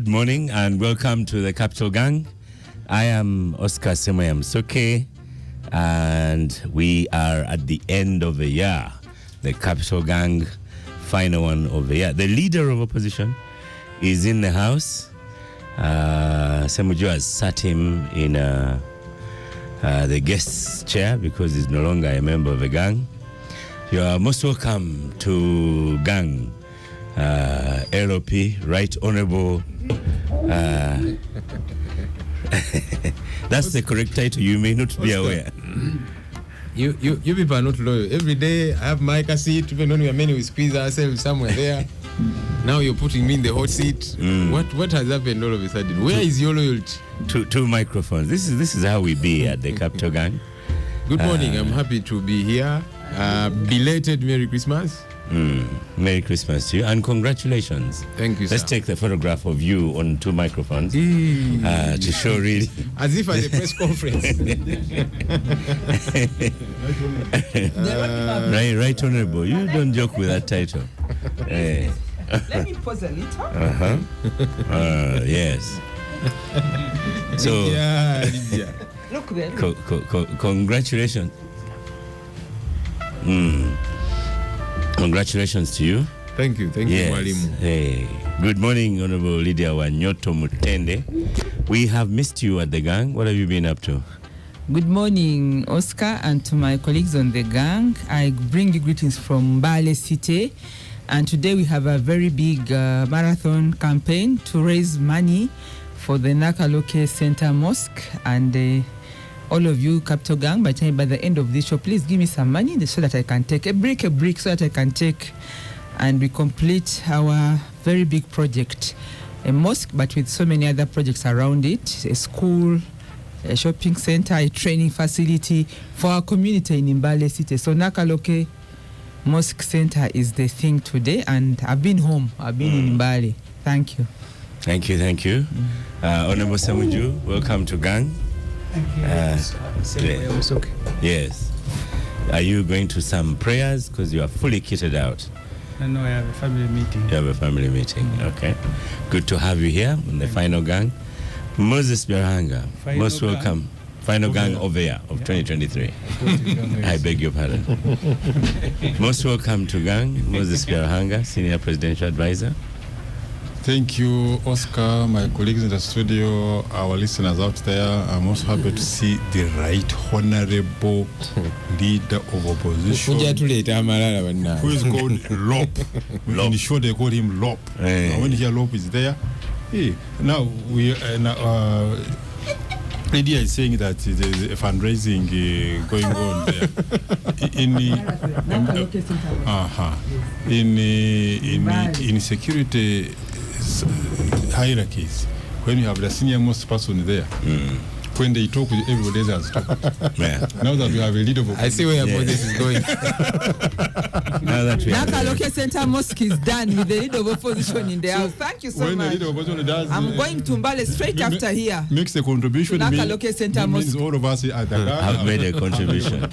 Good morning and welcome to the Capital Gang. I am Oscar Semoya Msoke and we are at the end of the year. The Capital Gang, final one of the year. The leader of opposition is in the house. Semuju has sat him in the guest chair because he's no longer a member of the gang. You are most welcome to Gang. LOP, Right Honorable. That's the correct title. You may not be aware. You people are not loyal. Every day I have my seat. Even when we are many, we squeeze ourselves somewhere there. Now you're putting me in the hot seat. What has happened all of a sudden? Where is your loyalty? Two microphones. This is how we be at the Capital Gang. Good morning. I'm happy to be here. Belated Merry Christmas. Merry Christmas to you and congratulations. Thank you, sir. Let's take the photograph of you on two microphones to show really. As if at a press conference. Right Honorable, you don't joke with that title. Let me pause a little. Yes. So, Lydia. Look there. Congratulations. Congratulations to you. Thank you, yes. Mwalimu. Hey. Good morning, Honorable Lydia Wanyoto Mutende. We have missed you at the gang. What have you been up to? Good morning, Oscar, and to my colleagues on the gang. I bring you greetings from Mbale City. And today we have a very big marathon campaign to raise money for the Nakaloke Center Mosque. And all of you, Capital Gang, by the end of this show, please give me some money so that I can take a brick so that I can take and we complete our very big project. A mosque, but with so many other projects around it, a school, a shopping center, a training facility for our community in Mbale City. So Nakaloke Mosque Center is the thing today, and I've been home. I've been in Mbale. Thank you. Thank you. Honorable Semuju, welcome to Gang. Okay. Yes. Are you going to some prayers? Because you are fully kitted out. No, I have a family meeting. You have a family meeting. Okay. Good to have you here on the final gang. Moses Biarhanga, most welcome. Final gang of the year of 2023. I beg your pardon. Most welcome to Gang. Moses Biarhanga, Senior Presidential Advisor. Thank you, Oscar, my colleagues in the studio, our listeners out there. I'm also happy to see the Right Honorable Leader of Opposition, who is called Lop. In the show they call him Lop. When you hear Lop is there, now we Lydia is saying that there's a fundraising going on there. In security hierarchies, when you have the senior most person there, when they talk with everybody else talk. Now that we have a leader of opposition, I see where this is going. Nakaloke Center Mosque is done with the leader of opposition in the house. Thank you so when much. The leader of opposition does, I'm going to Mbale straight after here. Makes a contribution. Nakaloke Center means Mosque. all of us at the I've made a contribution.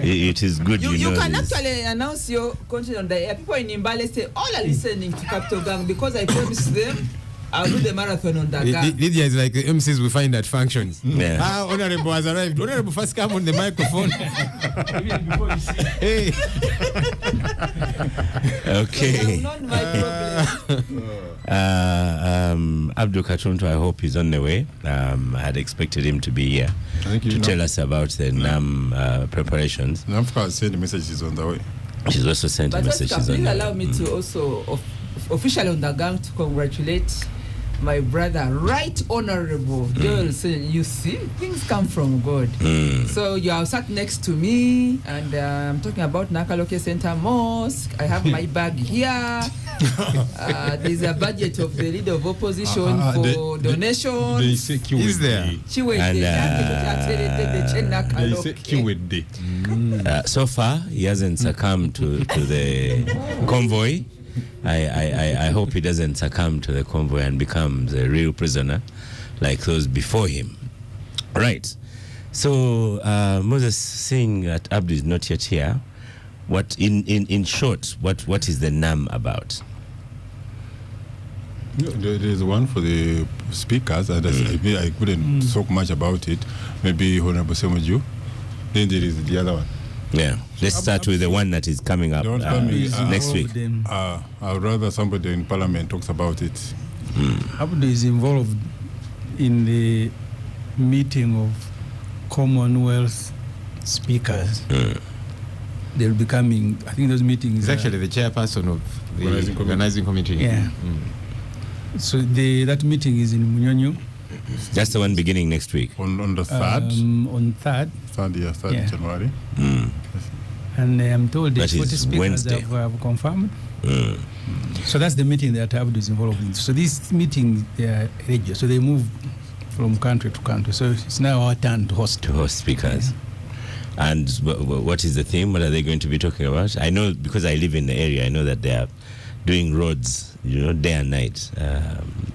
It is good You know can this. actually announce your content on the air. People in Mbale say all are listening to Capital Gang because I promised them I'll do the marathon on that gang. Lydia is like the MCs we find at functions. Yeah. Honorable has arrived. Honorable, first come on the microphone. Hey. Okay. Not my problem. Abdul Katunto, I hope he's on the way. I had expected him to be here to tell us about the NAM preparations. Namfka sent a message, is on the way. She's also sent a message. But please allow me to also officially on the gang to congratulate my brother, Right Honorable Joel. You see, things come from God. So you are sat next to me, and I'm talking about Nakaloke Center Mosque. I have my bag here. There's a budget of the leader of opposition for donations. They say Is there? So far, he hasn't succumbed to the convoy. I hope he doesn't succumb to the convoy and becomes a real prisoner like those before him. Right. So, Moses, seeing that Abdu is not yet here, what in short, what is the NAM about? There is one for the speakers, and I couldn't talk much about it. Maybe Honorable Semuju. Then there is the other one. Yeah. Let's start with the one that is coming up The one coming, next week. I would rather somebody in Parliament talks about it. Abdu is involved in the meeting of Commonwealth speakers. They'll be coming. I think those meetings. He's actually the chairperson of the organizing committee. Yeah. So that meeting is in Munyonyo That's the one beginning next week. On the 3rd? on 3rd. 3rd Yeah. January. And I'm told the That 40 is speakers Wednesday. have confirmed. So that's the meeting that Abdu is involved in. So this meeting, they are regular. So they move from country to country. So it's now our turn to host. To host speakers. And what is the theme? What are they going to be talking about? I know, because I live in the area, I know that they are doing roads, day and night.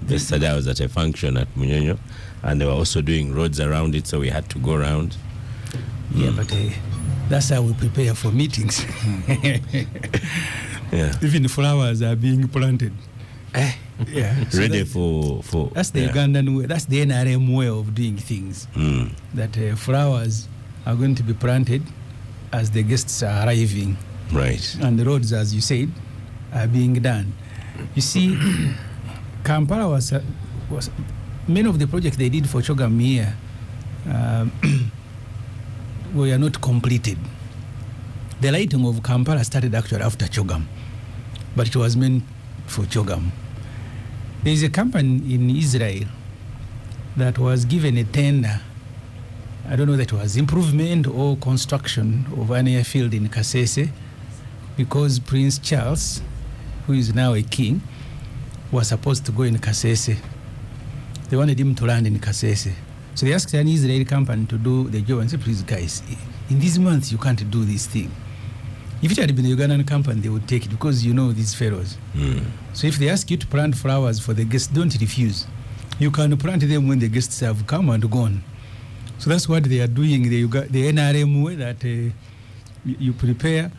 Yesterday I was at a function at Munyonyo, and they were also doing roads around it, so we had to go around. Yeah, but that's how we prepare for meetings. Yeah. Even flowers are being planted. Yeah. So Ready for that's the yeah. Ugandan way. That's the NRM way of doing things. That flowers are going to be planted as the guests are arriving, Right. and the roads, as you said, are being done. You see, Kampala was many of the projects they did for Chogam here were not completed. The lighting of Kampala started actually after Chogam, but it was meant for Chogam. There is a company in Israel that was given a tender. I don't know that it was improvement or construction of an airfield in Kasese, because Prince Charles, who is now a king, was supposed to go in Kasese. They wanted him to land in Kasese. So they asked an Israeli company to do the job and said, please guys, in these months you can't do this thing. If it had been a Ugandan company, they would take it, because these fellows. So if they ask you to plant flowers for the guests, don't refuse. You can plant them when the guests have come and gone. So that's what they are doing, the NRM way, that you prepare.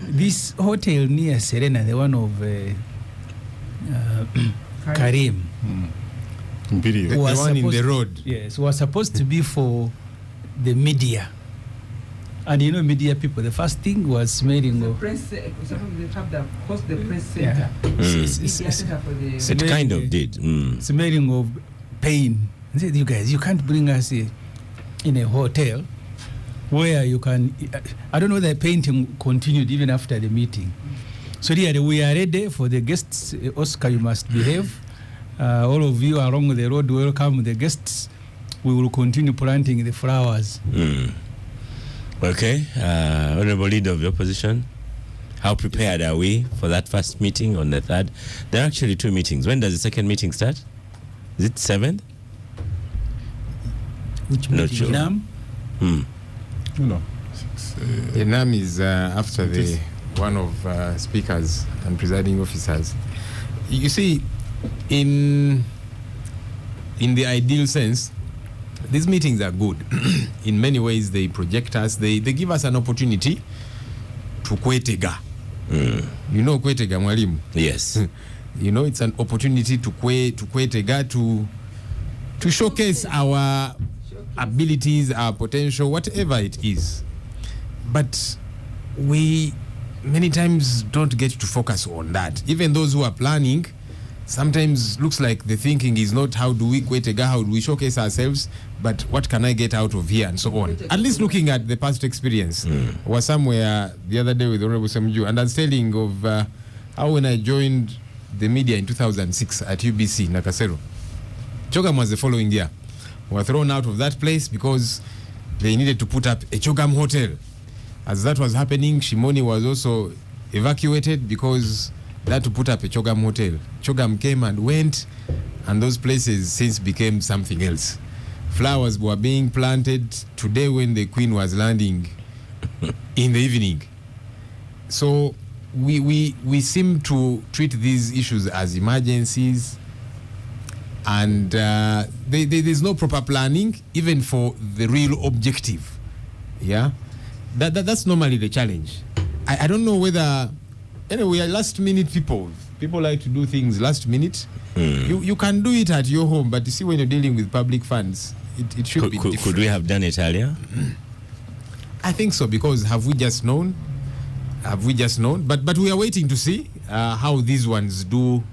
This hotel near Serena, the one of Karim, Imperial. The was one in the supposed- road. Yes, was supposed to be for the media. And media people, the first thing was smelling of... Press, they have the host the press Yeah. center. It kind of did. Smelling of pain. I said, you guys, you can't bring us in a hotel where you can... I don't know, the painting continued even after the meeting. So really, we are ready for the guests. Oscar, you must behave. All of you along the road, welcome the guests. We will continue planting the flowers. Okay. Honorable Leader of the Opposition, how prepared are we for that first meeting on the 3rd? There are actually 2 meetings. When does the second meeting start? Is it 7th? Which Not meeting? sure. Nam? No. The NAM is after the one of speakers and presiding officers. You see, in the ideal sense, these meetings are good. In many ways, they project us. They give us an opportunity to kwetega. You know kwetega, mwalimu? Yes. It's an opportunity to kwetega, to showcase our abilities, our potential, whatever it is. But we many times don't get to focus on that. Even those who are planning, sometimes looks like the thinking is not how do we kwetega, how do we showcase ourselves, but what can I get out of here, and so on. At least looking at the past experience. I was somewhere the other day with Honorable Semuju, and I was telling of how when I joined the media in 2006 at UBC, Nakasero, Chogam was the following year. We were thrown out of that place because they needed to put up a Chogam hotel. As that was happening, Shimoni was also evacuated because they had to put up a Chogam hotel. Chogam came and went, and those places since became something else. Flowers were being planted today when the Queen was landing in the evening. So we seem to treat these issues as emergencies, and there's no proper planning even for the real objective. Yeah, that's normally the challenge. I don't know whether, anyway, we are last minute people like to do things last minute. You can do it at your home, but you see, when you're dealing with public funds, it should be different. Could we have done it earlier? I think so, because have we just known? But we are waiting to see how these ones do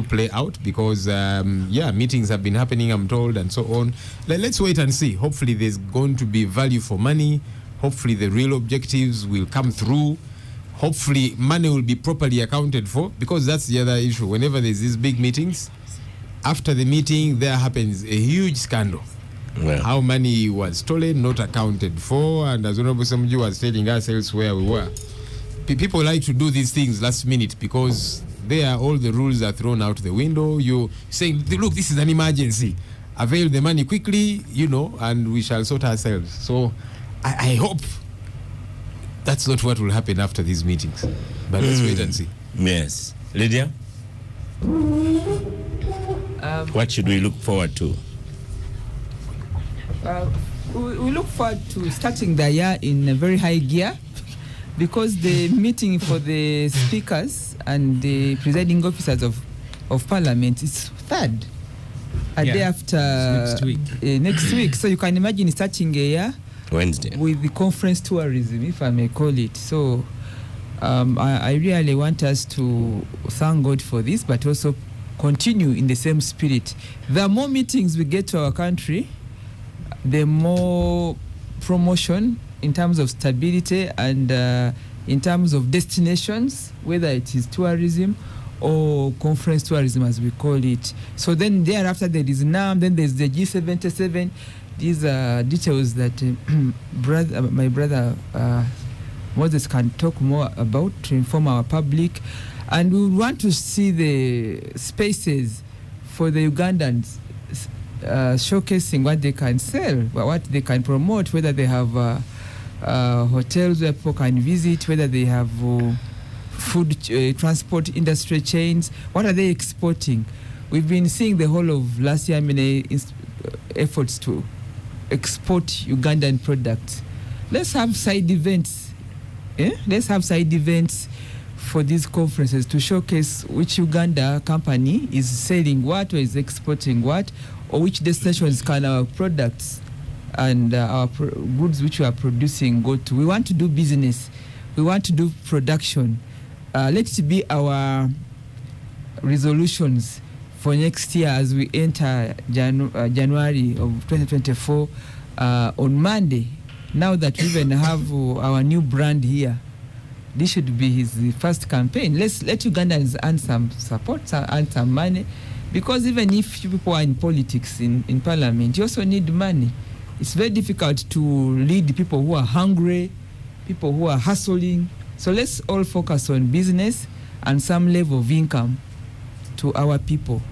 play out, because meetings have been happening, I'm told, and so on. Let's wait and see. Hopefully there's going to be value for money. Hopefully the real objectives will come through. Hopefully money will be properly accounted for, because that's the other issue. Whenever there's these big meetings, after the meeting there happens a huge scandal. Well, How money was stolen, not accounted for, and as Honorable Samji was telling us elsewhere we were. People like to do these things last minute, because there all the rules are thrown out the window. You saying, look, this is an emergency. Avail the money quickly, and we shall sort ourselves. So I hope that's not what will happen after these meetings. But let's wait and see. yes. Lydia? What should we look forward to? We look forward to starting the year in a very high gear, because the meeting for the speakers and the presiding officers of Parliament is third, a day after next week. So you can imagine starting a year Wednesday with the conference tourism, if I may call it. So I really want us to thank God for this, but also continue in the same spirit. The more meetings we get to our country, the more promotion in terms of stability and in terms of destinations, whether it is tourism or conference tourism as we call it. So then thereafter there is NAM, then there's the G77. These are details that my brother Moses can talk more about to inform our public. And we want to see the spaces for the Ugandans showcasing what they can sell, what they can promote, whether they have hotels where people can visit, whether they have food transport industry chains, what are they exporting. We've been seeing the whole of last year many efforts to export Ugandan products. Let's have side events. Let's have side events for these conferences to showcase which Uganda company is selling what or is exporting what, or which destinations can our products and our goods which we are producing go to. We want to do business. We want to do production. Let it be our resolutions for next year as we enter January of 2024 on Monday. Now that we even have our new brand here, this should be his first campaign. Let Ugandans earn some support, earn some money, because even if you people are in politics in Parliament, you also need money. It's very difficult to lead people who are hungry, people who are hustling. So let's all focus on business and some level of income to our people.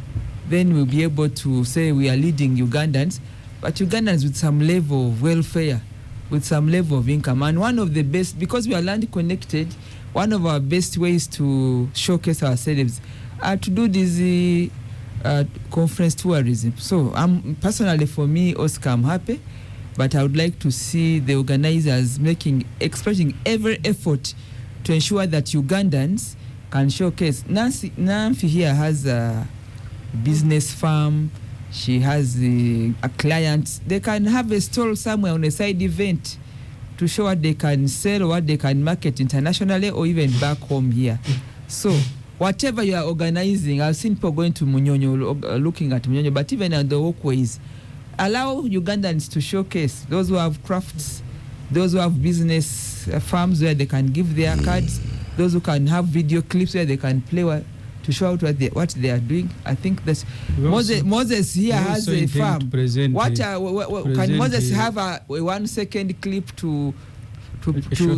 Then we'll be able to say we are leading Ugandans, but Ugandans with some level of welfare, with some level of income. And one of the best, because we are land connected, one of our best ways to showcase ourselves are to do this conference tourism. So personally, for me, Oscar, I'm happy, but I would like to see the organizers expressing every effort to ensure that Ugandans can showcase. Nancy here has a business firm. She has a client. They can have a stall somewhere on a side event to show what they can sell, what they can market internationally or even back home here. So whatever you are organizing, I've seen people going to Munyonyo, looking at Munyonyo, but even on the walkways, allow Ugandans to showcase, those who have crafts, those who have business farms where they can give their cards, those who can have video clips where they can play to show out what they are doing. I think that Moses here has a farm. Can Moses have a 1 second clip to show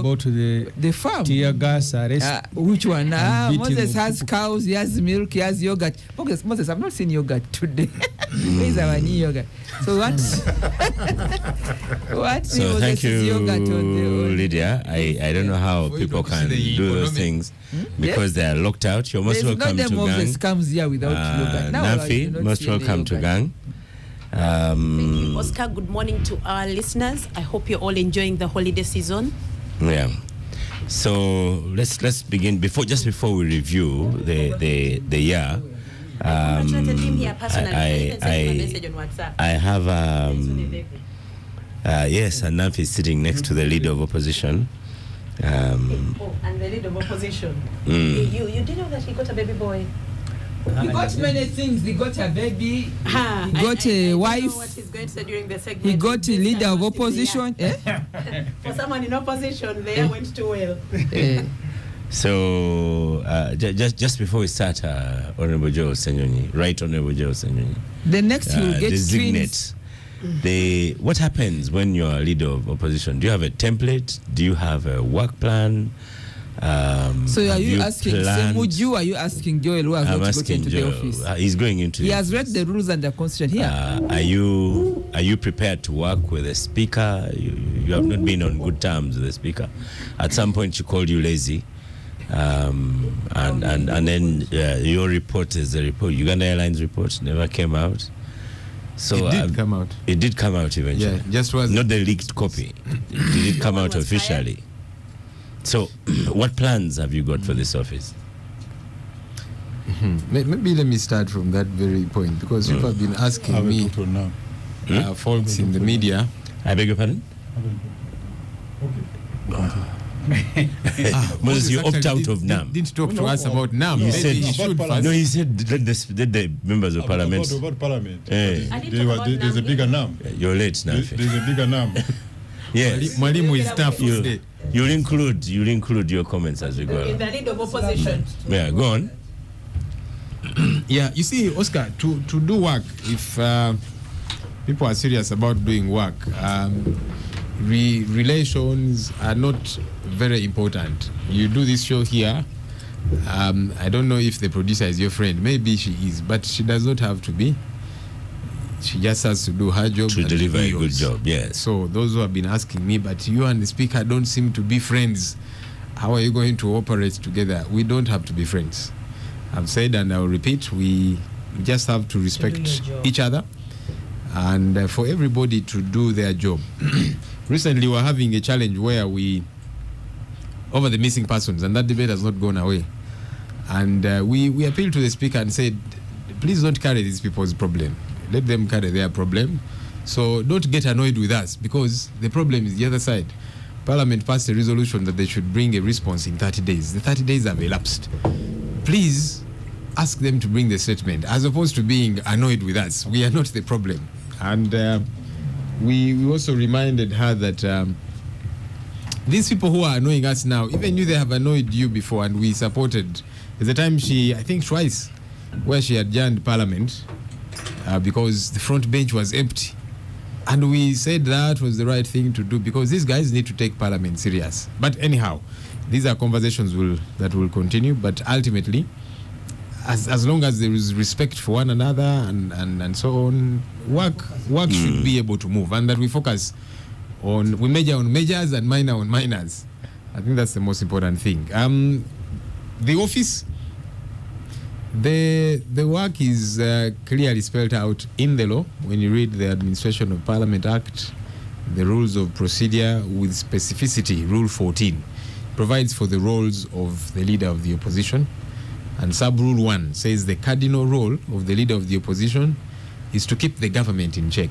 about the farm? Tear gas arrest. Which one? Moses has cows, he has milk, he has yogurt. Moses, I've not seen yogurt today. Where's our new yogurt? So what? So thank you, Lydia. I don't know how people can do those things because they are locked out. You're most welcome to Gang. Comes here without yogurt. Nafi, most welcome to Gang. Thank you, Oscar. Good morning to our listeners. I hope you're all enjoying the holiday season. Yeah. So let's begin before we review the year. Congratulated him here personally. I even sent him a message on WhatsApp. I have yes, Anaf is sitting next to the leader of opposition. And the leader of opposition. You did know that he got a baby boy. He got many things. He got a baby. He got a wife. I know what he's going to say during the segment. He got a leader of opposition. For someone in opposition, the year went too well. So just before we start, Honorable Joe Senyonyi, Right Honorable Joe Senyonyi. The next you get designate twins. What happens when you're a leader of opposition? Do you have a template? Do you have a work plan? So are you asking Semuju? Are you asking Joel who has I'm not gotten asking to Joel. the office? He's going into. He has read the rules and the constitution here. Are you prepared to work with the speaker? You have not been on good terms with the speaker. At some point, she called you lazy, and then your report is the report. Uganda Airlines report never came out. So it did come out. It did come out eventually. Yeah, just was not the leaked copy. Did it come out officially? Fired? So, what plans have you got for this office? Maybe let me start from that very point, because people have been asking me, folks in the media. I beg your pardon? Moses, you opt out of NAM. Didn't talk to us about NAM. He said he said the members of parliament. About parliament. There's a bigger NAM. You're late now. There's a bigger NAM. Yes. Mwalimu is tough today. You'll include your comments as we go. In the lead of opposition. Yeah, go on. Yeah, you see, Oscar, to do work, if people are serious about doing work, relations are not very important. You do this show here. I don't know if the producer is your friend. Maybe she is, but she does not have to be. She just has to do her job to deliver a good job. Yes. So those who have been asking me, but you and the speaker don't seem to be friends. How are you going to operate together? We don't have to be friends. I've said and I'll repeat, we just have to respect each other and for everybody to do their job. Recently, we're having a challenge where over the missing persons, and that debate has not gone away. And we appealed to the speaker and said, please don't carry these people's problem. Let them carry their problem. So don't get annoyed with us, because the problem is the other side. Parliament passed a resolution that they should bring a response in 30 days. The 30 days have elapsed. Please ask them to bring the statement, as opposed to being annoyed with us. We are not the problem. And we also reminded her that these people who are annoying us now, even you, they have annoyed you before, and we supported. There's a time I think twice, where she adjourned Parliament because the front bench was empty. And we said that was the right thing to do, because these guys need to take Parliament serious. But anyhow, these are conversations that will continue. But ultimately, as long as there is respect for one another and so on, work should be able to move, and that we focus on, we major on majors and minor on minors. I think that's the most important thing. The office, the work is clearly spelled out in the law. When you read the Administration of Parliament Act, the rules of procedure with specificity, Rule 14 provides for the roles of the leader of the opposition. And sub-rule 1 says the cardinal role of the leader of the opposition is to keep the government in check.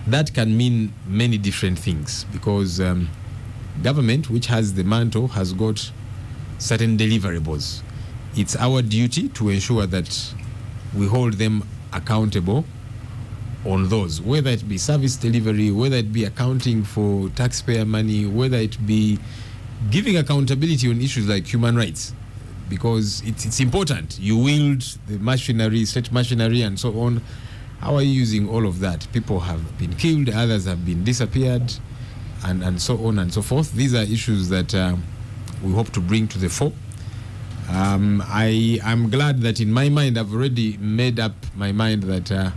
That can mean many different things, because government, which has the mantle, has got certain deliverables. It's our duty to ensure that we hold them accountable on those, whether it be service delivery, whether it be accounting for taxpayer money, whether it be giving accountability on issues like human rights. Because it's important. You wield the machinery, state machinery, and so on. How are you using all of that? People have been killed, others have been disappeared, and so on and so forth. These are issues that we hope to bring to the fore. I'm glad that in my mind, I've already made up my mind that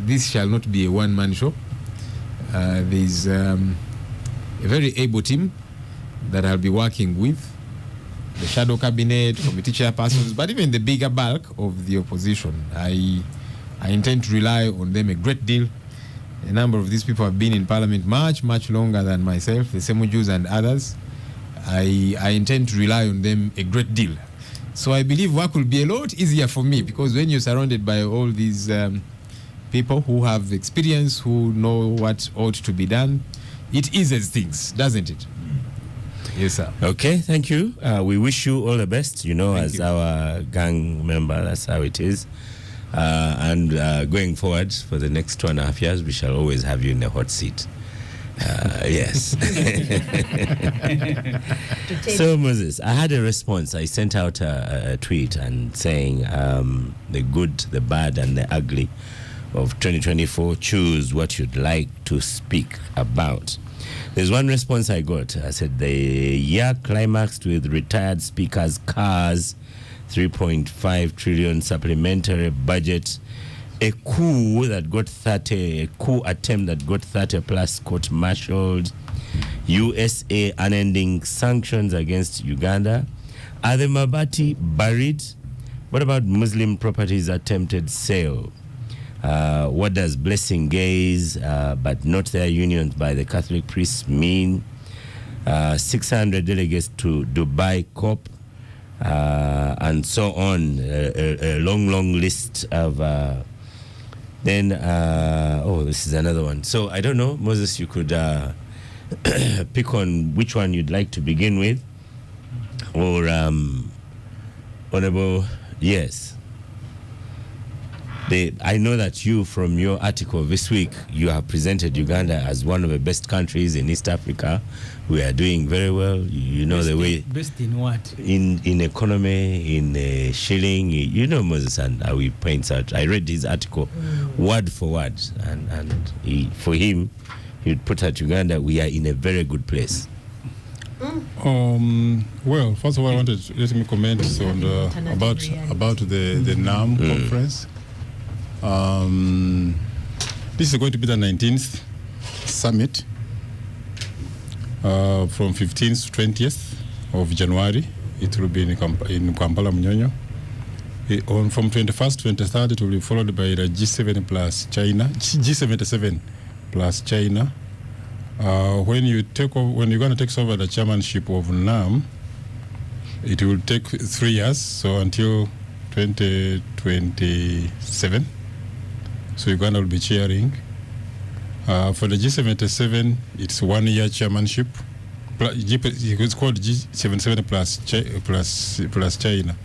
this shall not be a one-man show. There's a very able team that I'll be working with, the shadow cabinet, committee chairpersons, but even the bigger bulk of the opposition. I intend to rely on them a great deal. A number of these people have been in Parliament much, much longer than myself, the Semujus and others. I intend to rely on them a great deal. So I believe work will be a lot easier for me, because when you're surrounded by all these people who have experience, who know what ought to be done, it eases things, doesn't it? Yes, sir. Okay, thank you. We wish you all the best. You know, Thank as you. our gang member, that's how it is. And going forward for the next 2.5 years, we shall always have you in the hot seat. Yes. So, Moses, I had a response. I sent out a tweet and saying the good, the bad, and the ugly of 2024. Choose what you'd like to speak about. There's one response I got. I said the year climaxed with retired speakers' cars, 3.5 trillion supplementary budget, a coup attempt that got 30 plus court-martialed, USA unending sanctions against Uganda. Are the Mabati buried? What about Muslim properties attempted sale? What does blessing gays but not their unions by the Catholic priests mean? 600 delegates to Dubai COP, and so on. A long list of... this is another one. So I don't know, Moses, you could pick on which one you'd like to begin with. Or, Honorable, yes. I know that you, from your article this week, you have presented Uganda as one of the best countries in East Africa. We are doing very well. You know the way... Best in what? In economy, in shilling. You know, Moses, and how he points out. I read his article word for word. And for him, he'd put at Uganda, we are in a very good place. Well, first of all, let me comment on about the NAM conference. This is going to be the 19th summit from 15th to 20th of January. It will be in Kampala, Munyonyo. From 21st to 23rd, it will be followed by the G7 plus China, G77 plus China. When you're going to take over the chairmanship of NAM, it will take 3 years, so until 2027. So Uganda will be chairing. For the G77, it's 1 year chairmanship. It's called G77 plus China.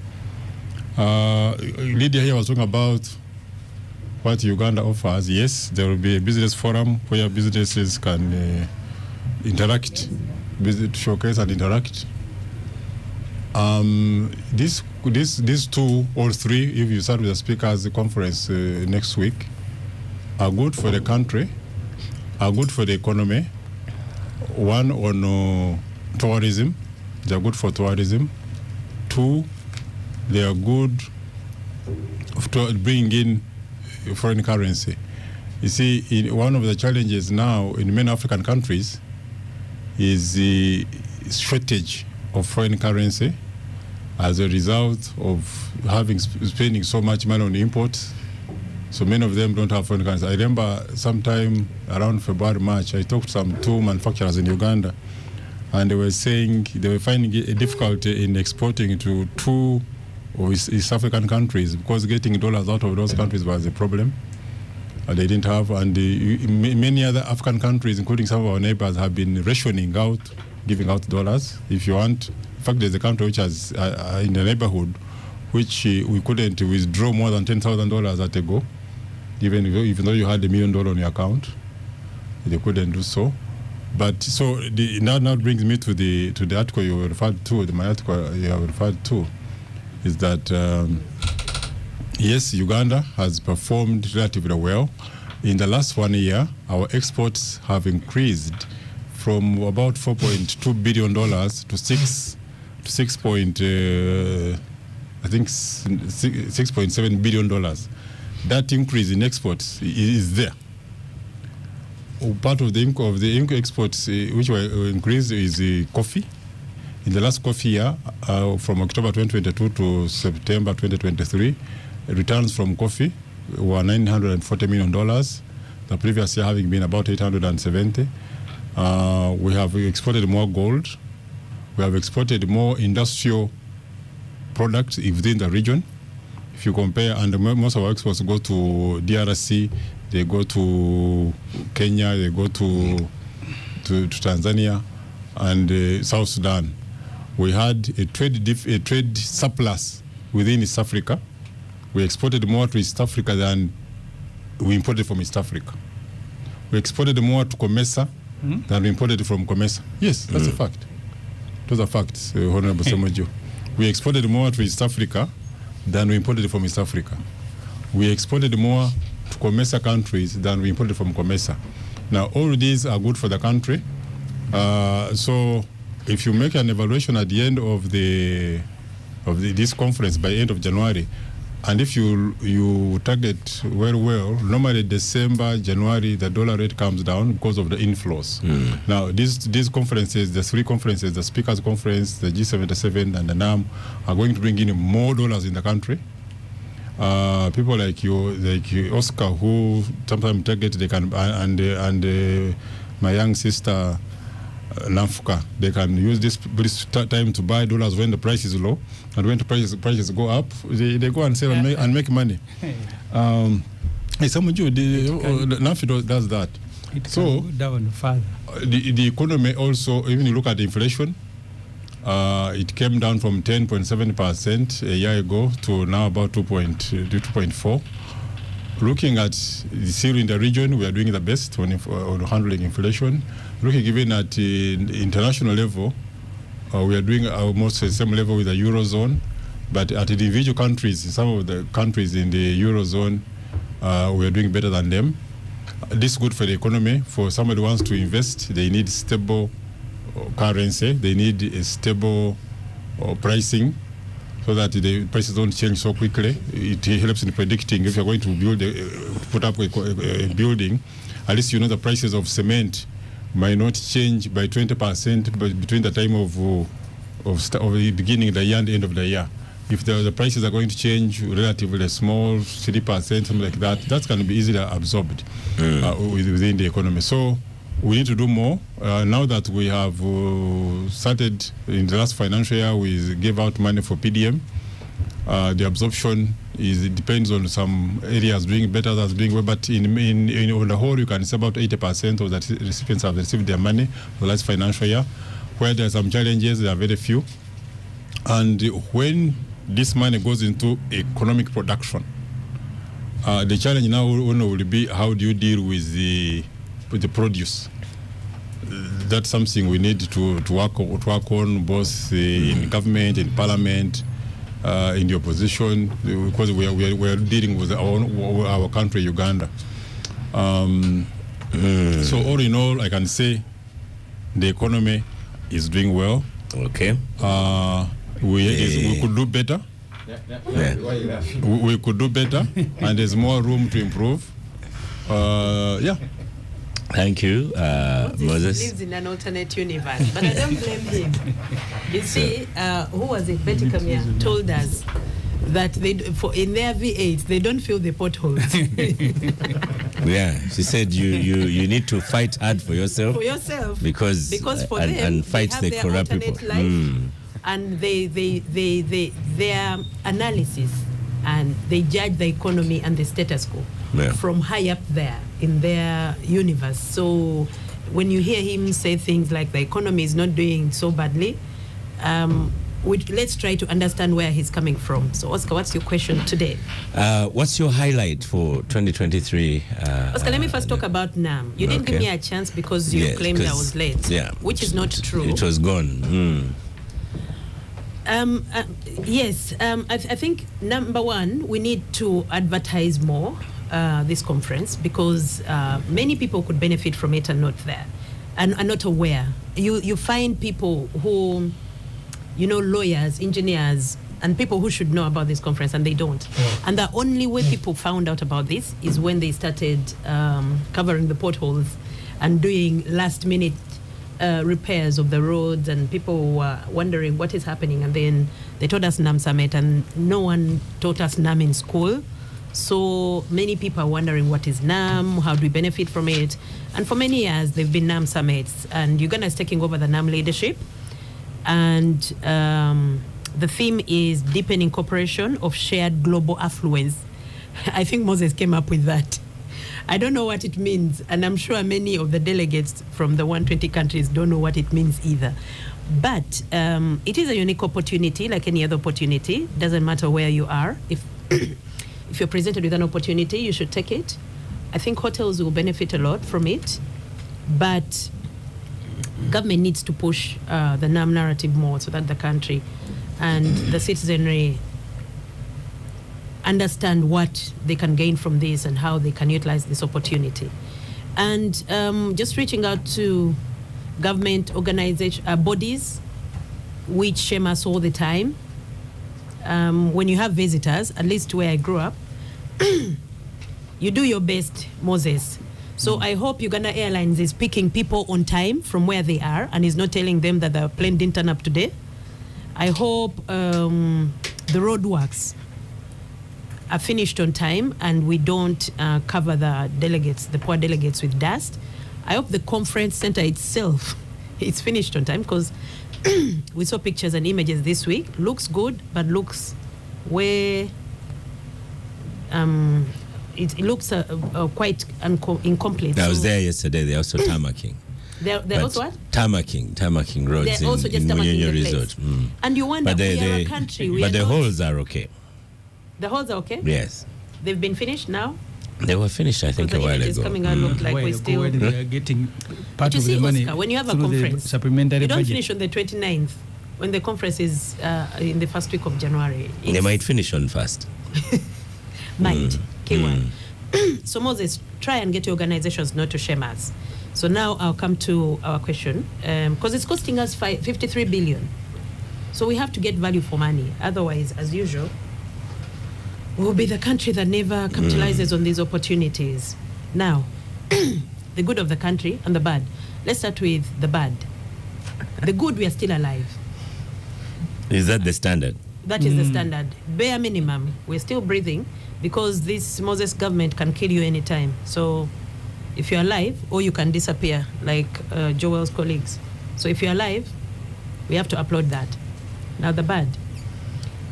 Lydia here was talking about what Uganda offers. Yes, there will be a business forum where businesses can interact, showcase and interact. These two or three, if you start with the speakers conference next week, are good for the country, are good for the economy. One, on tourism, they are good for tourism. Two, they are good to bring in foreign currency. You see, one of the challenges now in many African countries is the shortage of foreign currency as a result of spending so much money on imports. So many of them don't have foreign currency. I remember sometime around February, March, I talked to two manufacturers in Uganda, and they were saying they were finding it difficult in exporting to two of East African countries because getting dollars out of those countries was a problem. They didn't have, and many other African countries, including some of our neighbors, have been rationing out, giving out dollars. If you want, in fact, there's a country which has in the neighborhood, which we couldn't withdraw more than $10,000 at a go, even though you had $1 million on your account, they couldn't do so. But so now brings me to the article you referred to. My article you have referred to is that yes, Uganda has performed relatively well. In the last 1 year, our exports have increased from about $4.2 billion to $6.7 billion. That increase in exports is there. Part of the exports which were increased is coffee. In the last coffee year, from October 2022 to September 2023, returns from coffee were $940 million. The previous year having been about 870. We have exported more gold. We We have exported more industrial products within the region. If you compare, and most of our exports go to DRC, they go to Kenya, they go to Tanzania and South Sudan. We had a trade surplus within East Africa. We exported more to East Africa than we imported from East Africa. We exported more to COMESA than we imported from COMESA. Yes, that's a fact. Those are facts, Honorable Semojo. We exported more to East Africa than we imported from East Africa. We exported more to COMESA countries than we imported from COMESA. Now, all these are good for the country. So if you make an evaluation at the end of this conference by end of January, and if you target very well, normally December, January, the dollar rate comes down because of the inflows. Now, these conferences, the three conferences, the Speakers Conference, the G77, and the NAM, are going to bring in more dollars in the country. People like you, Oscar, who sometimes target they can, and my young sister, Nafuka, they can use this time to buy dollars when the price is low, and when the prices go up, they go and sell and make money. Nafi does that. So down further. The economy also, even you look at the inflation, it came down from 10.7% a year ago to now about 2.4. Looking at still in the region, we are doing the best on handling inflation. Looking even at international level, we are doing almost the same level with the Eurozone. But at the individual countries, some of the countries in the Eurozone, we are doing better than them. This is good for the economy. For somebody who wants to invest, they need stable currency. They need a stable pricing, so that the prices don't change so quickly. It helps in predicting if you're going to put up a building. At least you know the prices of cement might not change by 20% between the time of the beginning of the year and the end of the year. If the prices are going to change relatively small, 3%, something like that, that can be easily absorbed within the economy. So we need to do more. Now that we have started in the last financial year, we gave out money for PDM. The absorption it depends on some areas doing better, others doing well, but on the whole, you can say about 80% of the recipients have received their money for the last financial year. Where there are some challenges, there are very few. And when this money goes into economic production, the challenge now will be how do you deal with the produce. That's something we need to work on both in government, in parliament, in the opposition, because we are dealing with our country, Uganda. So all in all, I can say the economy is doing well. Okay. We could do better. We could do better, and there's more room to improve. Thank you, Moses. He lives in an alternate universe, but I don't blame him. You see, who was it? Betty Kamia told us that in their V8 they don't fill the potholes. Yeah, she said you need to fight hard for yourself. For yourself, because for them and fight they the have corrupt their people. Life, and their analysis, and they judge the economy and the status quo from high up there in their universe. So when you hear him say things like the economy is not doing so badly, let's try to understand where he's coming from. So Oscar, what's your question today? What's your highlight for 2023? Oscar, let me first talk about NAM. You didn't give me a chance because you claimed I was late, which is not true. It was gone. Yes, I think number one, we need to advertise more this conference, because many people could benefit from it and not there, and are not aware. You find people who, lawyers, engineers, and people who should know about this conference, and they don't. And the only way people found out about this is when they started covering the potholes and doing last-minute repairs of the roads, and people were wondering what is happening. And then they taught us NAM Summit, and no one taught us NAM in school. So many people are wondering what is NAM, how do we benefit from it? And for many years, they've been NAM Summits, and Uganda is taking over the NAM leadership. And the theme is deepening cooperation of shared global affluence. I think Moses came up with that. I don't know what it means, and I'm sure many of the delegates from the 120 countries don't know what it means either. But it is a unique opportunity, like any other opportunity. Doesn't matter where you are. If you're presented with an opportunity, you should take it. I think hotels will benefit a lot from it, but government needs to push the NAM narrative more so that the country and the citizenry understand what they can gain from this and how they can utilize this opportunity. And just reaching out to government organization bodies which shame us all the time. When you have visitors, at least where I grew up, you do your best, Moses. So I hope Uganda Airlines is picking people on time from where they are and is not telling them that the plane didn't turn up today. I hope the roadworks are finished on time and we don't cover the delegates, the poor delegates, with dust. I hope the conference center itself is finished on time, because we saw pictures and images this week. Looks good, but looks way it looks quite incomplete. I was there yesterday. They're also tarmacking. They're also what? Tarmacking roads. They're also just tarmacking the place. Resort. And you wonder, we are a country. But the holes are okay. The holes are okay? Yes. They've been finished now? They were finished, I think, a while ago. Coming out looked like we still... When they are getting part of the money, Oscar, when you have a through the conference, supplementary you don't budget. finish on the 29th, when the conference is in the first week of January. They might finish on first. Might. K1. So Moses, try and get your organizations not to shame us. So now I'll come to our question, because it's costing us 53 billion. So we have to get value for money. Otherwise, as usual, we'll be the country that never capitalizes on these opportunities. Now, the good of the country and the bad. Let's start with the bad. The good, we are still alive. Is that the standard? That is the standard. Bare minimum, we're still breathing, because this Moses government can kill you anytime. So if you're alive, or you can disappear, like Joel's colleagues. So if you're alive, we have to applaud that. Now the bad.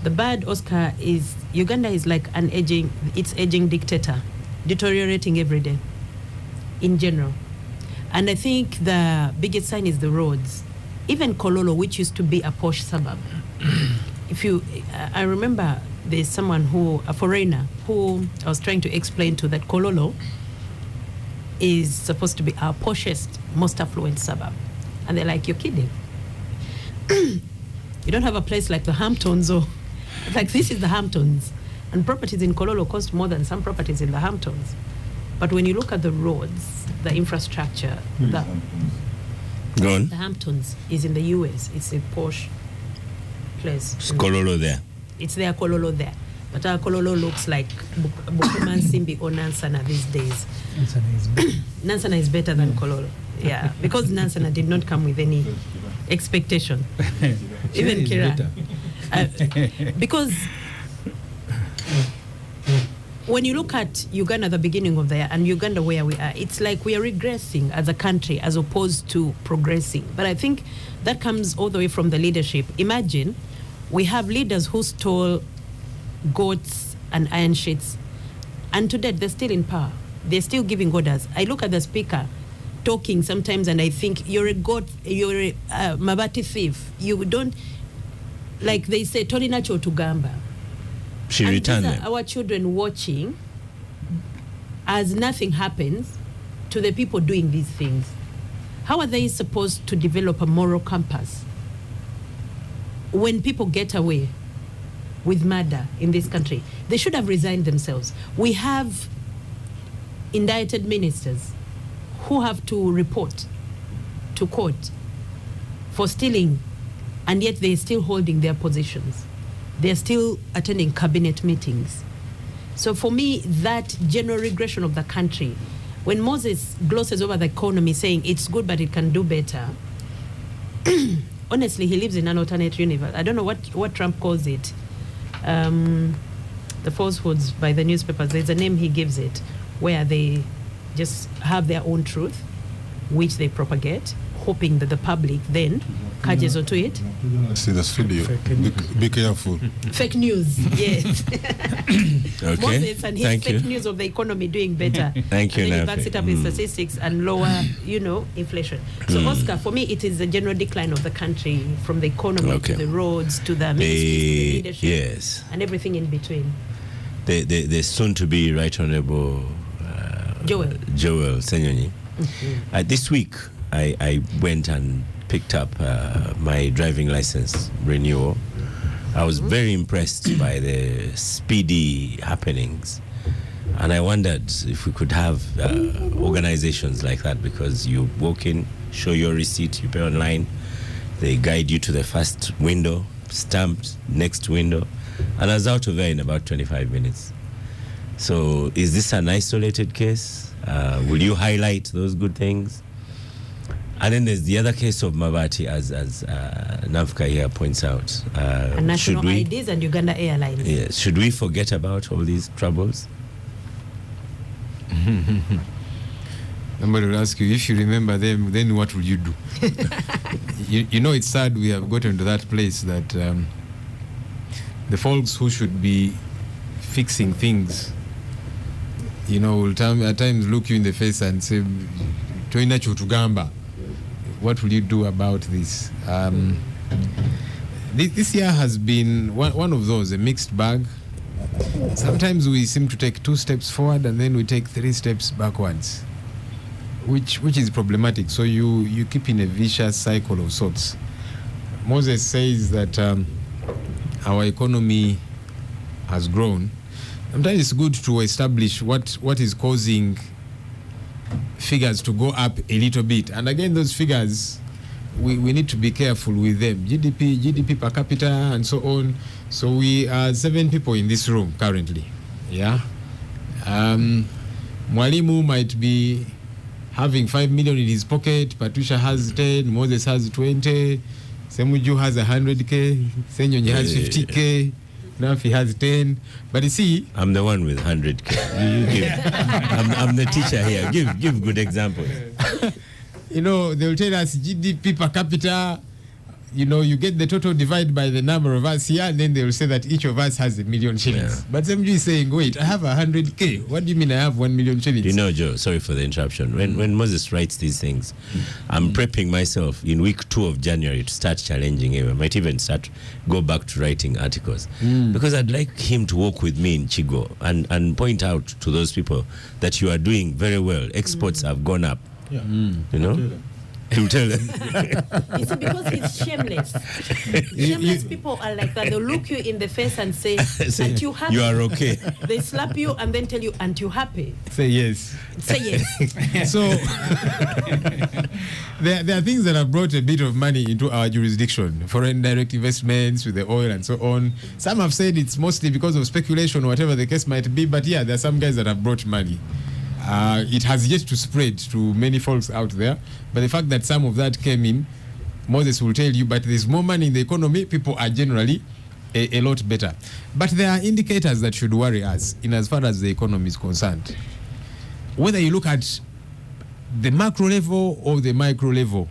The bad, Oscar, is Uganda is like it's aging dictator, deteriorating every day, in general. And I think the biggest sign is the roads. Even Kololo, which used to be a posh suburb. I remember there's someone a foreigner, who I was trying to explain to that Kololo is supposed to be our poshest, most affluent suburb. And they're like, you're kidding. You don't have a place like the Hamptons, or like this is the Hamptons. And properties in Kololo cost more than some properties in the Hamptons. But when you look at the roads, the infrastructure, Go on. the Hamptons is in the US. It's a posh place. It's Kololo there. It's there, Kololo there. But our Kololo looks like Bukuman Simbi or Nansana these days. Nansana is better than Kololo. Yeah, because Nansana did not come with any expectation. Even Kira. Because when you look at Uganda at the beginning of the year and Uganda where we are, it's like we are regressing as a country as opposed to progressing. But I think that comes all the way from the leadership. Imagine we have leaders who stole goats and iron sheets, and to date they're still in power. They're still giving orders. I look at the speaker talking sometimes and I think, you're a goat, you're a Mabati thief. You don't, like they say, Tolinacho Tugamba. She And returned these are them. our children watching as nothing happens to the people doing these things. How are they supposed to develop a moral compass when people get away with murder in this country? They should have resigned themselves. We have indicted ministers who have to report to court for stealing, and yet they're still holding their positions. They're still attending cabinet meetings. So for me, that general regression of the country, when Moses glosses over the economy saying it's good but it can do better, honestly, he lives in an alternate universe. I don't know what Trump calls it. The falsehoods by the newspapers, there's a name he gives it, where they just have their own truth, which they propagate, hoping that the public then catches onto it. See this video. Be careful. Fake news, yes. Okay. Moses and his Thank fake you. news of the economy doing better. Thank you, And then he Nafi. backs it up in statistics and lower, inflation. So, Oscar, for me, it is a general decline of the country, from the economy Okay. to the roads to the ministries, to the leadership, Yes. and everything in between. The soon-to-be Right Honourable Joel Senyonyi. This week, I went and picked up my driving license renewal. I was very impressed by the speedy happenings. And I wondered if we could have organizations like that, because you walk in, show your receipt, you pay online, they guide you to the first window, stamped, next window, and I was out of there in about 25 minutes. So is this an isolated case? Will you highlight those good things? And then there's the other case of Mabati, as Navka here points out. And national IDs and Uganda Airlines. Yes. Should we forget about all these troubles? Somebody will ask you, if you remember them, then what will you do? you know, it's sad we have gotten to that place that the folks who should be fixing things, will at times look you in the face and say, Toina Chutugamba, what will you do about this? This year has been one of those, a mixed bag. Sometimes we seem to take 2 steps forward and then we take 3 steps backwards, which is problematic. So you keep in a vicious cycle of sorts. Moses says that our economy has grown. Sometimes it's good to establish what is causing figures to go up a little bit. And again, those figures, we need to be careful with them. GDP per capita and so on. So we are 7 people in this room currently. Yeah. Mwalimu might be having 5 million in his pocket. Patricia has 10. Moses has 20. Semuju has 100K. Senyonyi has 50K. Nafi has 10. But you see, I'm the one with 100K. You give. I'm the teacher here. Give good examples. They'll tell us GDP per capita. You get the total divided by the number of us here, and then they'll say that each of us has 1 million shillings. Yeah. But Semuju is saying, wait, I have 100K. What do you mean I have 1 million shillings? Joe, sorry for the interruption. When Moses writes these things, I'm prepping myself in week 2 of January to start challenging him. I might even go back to writing articles. Because I'd like him to walk with me in Chigo and point out to those people that you are doing very well. Exports have gone up. Yeah. He'll tell them. You see, because he's shameless. Shameless people are like that. They'll look you in the face and say, aren't you happy? You are okay. They slap you and then tell you, aren't you happy? Say yes. Say yes. So there are things that have brought a bit of money into our jurisdiction. Foreign direct investments with the oil and so on. Some have said it's mostly because of speculation, whatever the case might be. But yeah, there are some guys that have brought money. It has yet to spread to many folks out there. But the fact that some of that came in, Moses will tell you, but there's more money in the economy, people are generally a lot better. But there are indicators that should worry us in as far as the economy is concerned. Whether you look at the macro level or the micro level,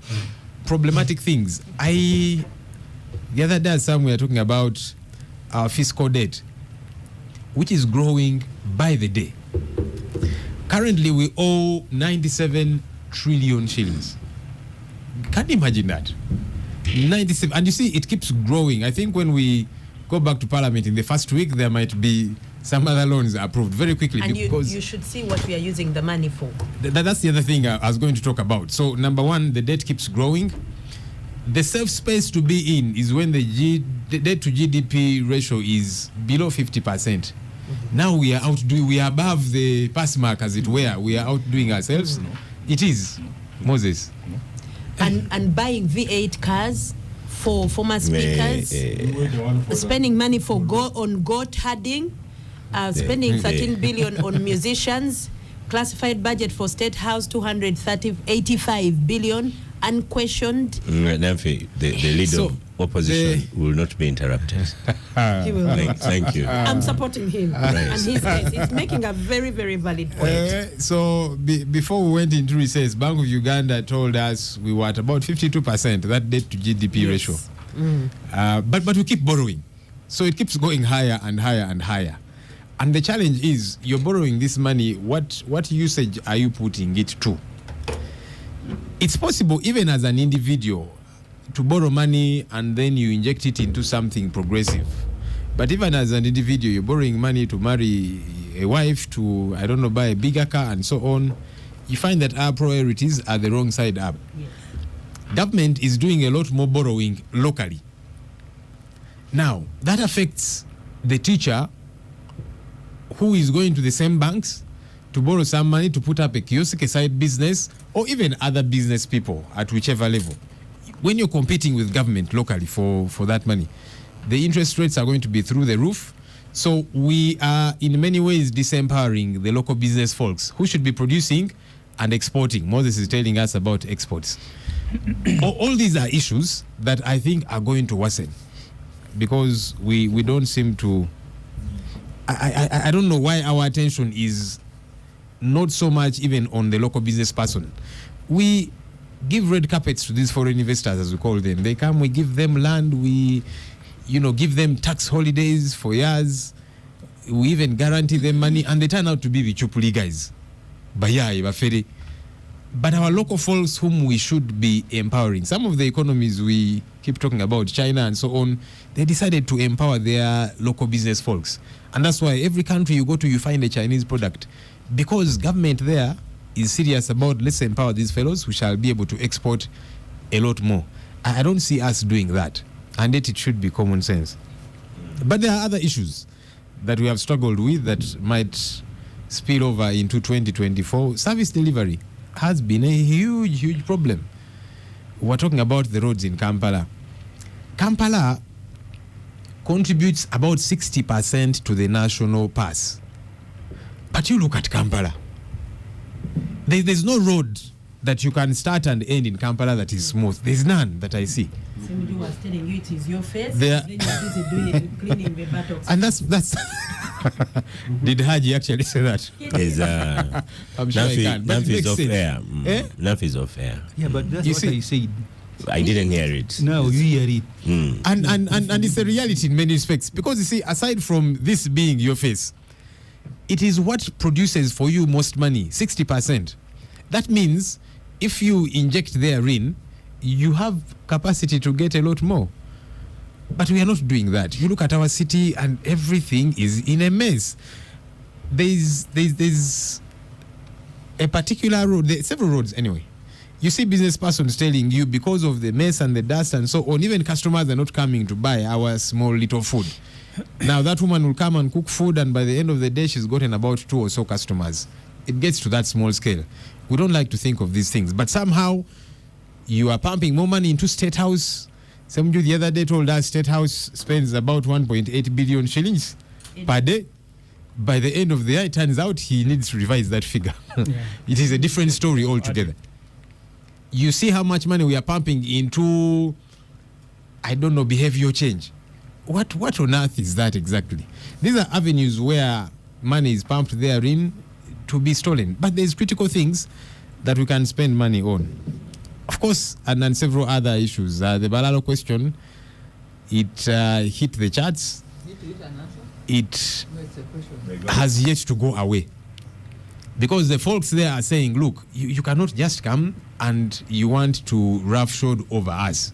problematic things. The other day, we were talking about our fiscal debt, which is growing by the day. Currently, we owe 97 trillion shillings. Can you imagine that? 97, and you see, it keeps growing. I think when we go back to Parliament in the first week, there might be some other loans approved very quickly. And because you should see what we are using the money for. That's the other thing I was going to talk about. So, number one, the debt keeps growing. The safe space to be in is when the debt to GDP ratio is below 50%. Now we are above the pass mark, as it were. We are outdoing ourselves. It is, Moses. And buying V8 cars for former speakers, spending money for goat herding, spending 13 billion on musicians, classified budget for State House 85 billion, unquestioned. The leader opposition will not be interrupted. He will. Thank you. I'm supporting him and his case. He's making a very, very valid point. So before we went into recess, Bank of Uganda told us we were at about 52%, that debt to GDP ratio. But we keep borrowing. So it keeps going higher and higher and higher. And the challenge is, you're borrowing this money, what usage are you putting it to? It's possible, even as an individual, to borrow money and then you inject it into something progressive. But even as an individual, you're borrowing money to marry a wife, to, I don't know, buy a bigger car and so on. You find that our priorities are the wrong side up. Yes. Government is doing a lot more borrowing locally. Now, that affects the teacher who is going to the same banks to borrow some money to put up a kiosk, a side business, or even other business people at whichever level. When you're competing with government locally for that money, the interest rates are going to be through the roof. So we are in many ways disempowering the local business folks who should be producing and exporting. Moses is telling us about exports. All these are issues that I think are going to worsen, because we don't seem to... I don't know why our attention is not so much even on the local business person. We give red carpets to these foreign investors, as we call them. They come, we give them land, we give them tax holidays for years, we even guarantee them money, and they turn out to be the chupuli guys. But our local folks whom we should be empowering, some of the economies we keep talking about, China and so on, they decided to empower their local business folks. And that's why every country you go to, you find a Chinese product. Because government there is serious about, let's empower these fellows who shall be able to export a lot more. I don't see us doing that. And yet it should be common sense. But there are other issues that we have struggled with that might spill over into 2024. Service delivery has been a huge problem. We're talking about the roads in Kampala. Kampala contributes about 60% to the national pass. But you look at Kampala. There's no road that you can start and end in Kampala that is smooth. There's none that I see. Somebody was telling you it is your face, There- then you're busy doing it, cleaning the buttocks. And that's Did Haji actually say that? Is I'm sure I can. But it Nafi is makes off sense. air. Eh? Nafi is off air. Yeah, but that's You what see- I said. I didn't hear it. Now you hear it. And it's a reality in many respects, because you see, aside from this being your face, it is what produces for you most money, 60%. That means if you inject therein, you have capacity to get a lot more. But we are not doing that. You look at our city and everything is in a mess. There's a particular road, several roads anyway. You see business persons telling you, because of the mess and the dust and so on, even customers are not coming to buy our small little food. Now that woman will come and cook food, and by the end of the day she's gotten about 2 or so customers. It gets to that small scale. We don't like to think of these things, but somehow you are pumping more money into State House. Somebody the other day told us State House spends about 1.8 billion shillings per day. By the end of the year, it turns out he needs to revise that figure. It is a different story altogether. You see how much money we are pumping into, I don't know, behavioral change. What on earth is that exactly? These are avenues where money is pumped therein to be stolen. But there's critical things that we can spend money on. Of course, and then several other issues. The Balalo question, it hit the charts. It has yet to go away. Because the folks there are saying, look, you cannot just come and you want to roughshod over us.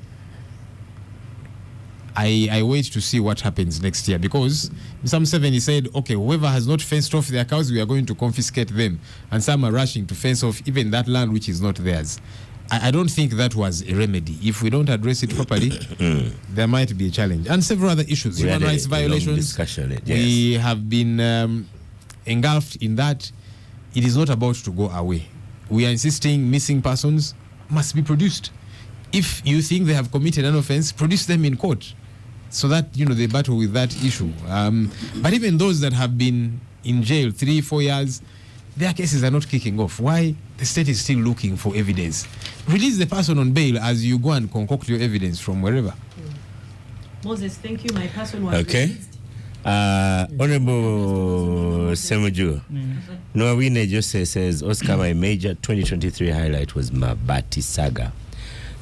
I wait to see what happens next year, because some 70 said, okay, whoever has not fenced off their cows, we are going to confiscate them. And some are rushing to fence off even that land which is not theirs. I don't think that was a remedy. If we don't address it properly, there might be a challenge. And several other issues, We human had rights a long violations. discussion, yes. We have been engulfed in that. It is not about to go away. We are insisting missing persons must be produced. If you think they have committed an offense, produce them in court, so that they battle with that issue. But even those that have been in jail 3-4 years, their cases are not kicking off. Why? The state is still looking for evidence. Release the person on bail as you go and concoct your evidence from wherever. Moses, thank you. My person was Okay. raised. Honorable Semuju, Noawine Jose says, Oscar, my major 2023 highlight was Mabati saga.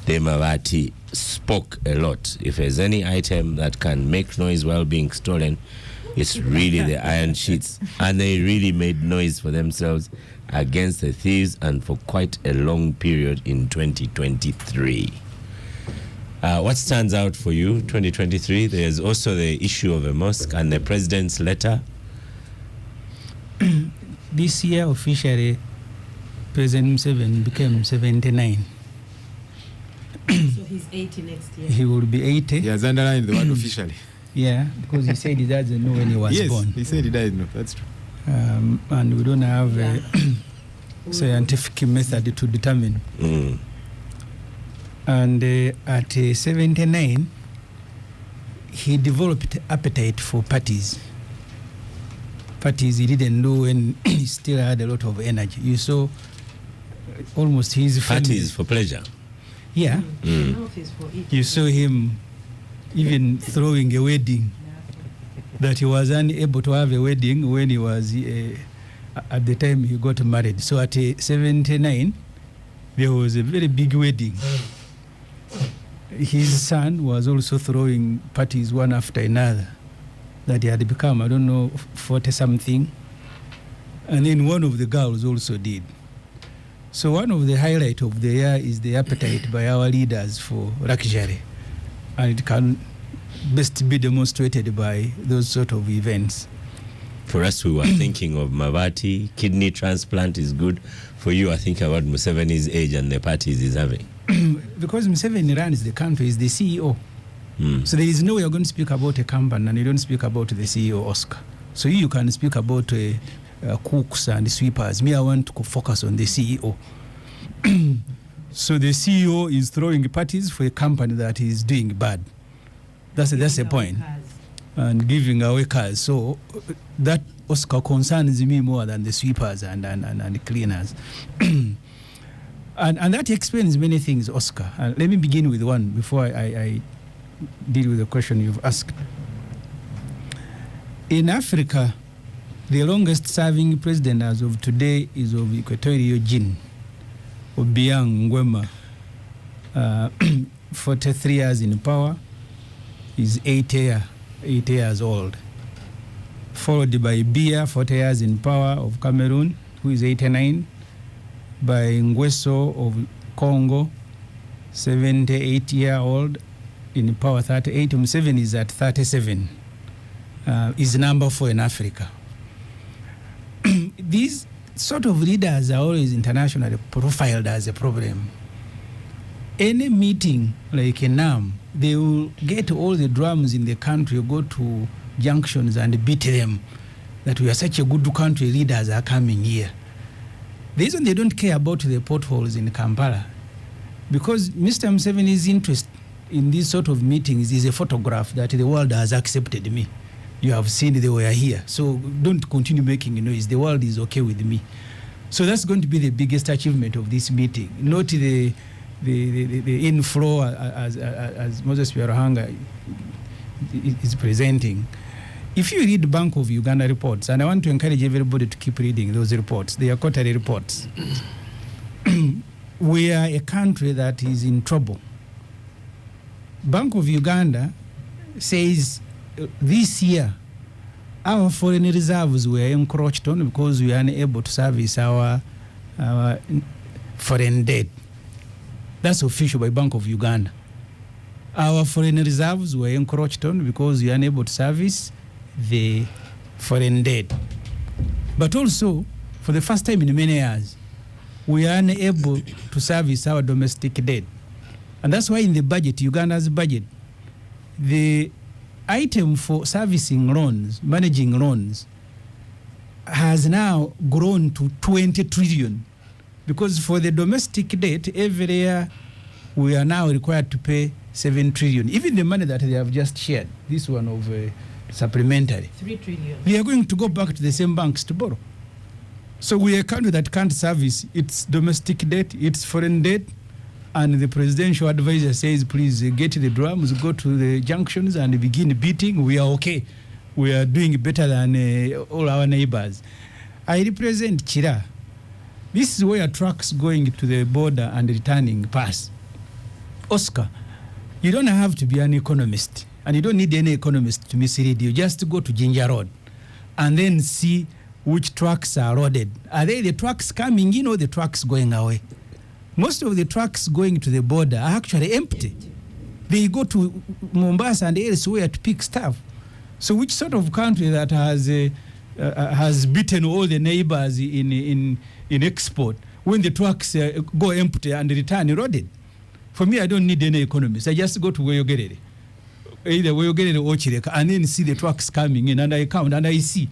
The Mabati spoke a lot. If there's any item that can make noise while being stolen, it's really the iron sheets. And they really made noise for themselves against the thieves and for quite a long period in 2023. What stands out for you, 2023? There's also the issue of a mosque and the president's letter. This year, officially, President Museveni became 79. So he's 80 next year. He will be 80. He has underlined the word officially. Yeah, because he said he doesn't know when he was Yes, born. he said he died. No, that's true. And we don't have a scientific method to determine. Mm. And at 79, he developed appetite for parties. Parties he didn't know when he still had a lot of energy. You saw almost his family. Parties for pleasure. Yeah. Mouth is for it. You saw him even throwing a wedding, that he was unable to have a wedding when he was, at the time he got married. So at 79, there was a very big wedding. His son was also throwing parties one after another, that he had become, I don't know, 40-something. And then one of the girls also did. So one of the highlights of the year is the appetite by our leaders for luxury. And it can best be demonstrated by those sort of events. For us who are thinking of Mabati, kidney transplant is good. For you, I think about Museveni's age and the parties he's having. Because Museveni runs the country, is the CEO. So there is no way you're going to speak about a company and you don't speak about the CEO, Oscar. So you can speak about cooks and sweepers. Me, I want to focus on the CEO. So the CEO is throwing parties for a company that is doing bad. That's the point. And giving away cars. So that, Oscar, concerns me more than the sweepers and the cleaners. And that explains many things, Oscar. Let me begin with one before I deal with the question you've asked. In Africa, the longest serving president as of today is of Equatorial Guinea, Obiang Nguema, 43 years in power, is 8 years old. Followed by Biya, 40 years in power, of Cameroon, who is 89, by Nguesso of Congo, 78-year-old in power, 38. Museveni is at 37, is number 4 in Africa. These sort of leaders are always internationally profiled as a problem. Any meeting like in NAM, they will get all the drums in the country, go to junctions and beat them that we are such a good country, leaders are coming here. The reason they don't care about the potholes in Kampala, because Mr. Museveni's interest in these sort of meetings is a photograph that the world has accepted me. You have seen they were here, so don't continue making noise. The world is okay with me. So that's going to be the biggest achievement of this meeting, not the inflow as Moses Biaruhanga is presenting. If you read Bank of Uganda reports, and I want to encourage everybody to keep reading those reports, they are quarterly reports. We are a country that is in trouble. Bank of Uganda says this year our foreign reserves were encroached on because we are unable to service our foreign debt. That's official by Bank of Uganda. Our foreign reserves were encroached on because we are unable to service the foreign debt. But also, for the first time in many years, we are unable to service our domestic debt. And that's why in the budget, Uganda's budget, the item for servicing loans, managing loans, has now grown to 20 trillion. Because for the domestic debt, every year we are now required to pay 7 trillion. Even the money that they have just shared, this one of supplementary, 3 trillion. we are going to go back to the same banks to borrow. So we are a country that can't service its domestic debt, its foreign debt, and the presidential advisor says, please get the drums, go to the junctions and begin beating, we are okay. We are doing better than all our neighbors. I represent Chira. This is where trucks going to the border and returning pass. Oscar, you don't have to be an economist, and you don't need any economist to mislead you. Just go to Ginger Road and then see which trucks are loaded. Are they the trucks coming in or the trucks going away? Most of the trucks going to the border are actually empty. They go to Mombasa and elsewhere to pick stuff. So which sort of country that has beaten all the neighbors in export when the trucks go empty and return loaded? For me, I don't need any economists. I just go to Weyogerere, either Weyogerere or Chireka, and then see the trucks coming in, and I count and I see.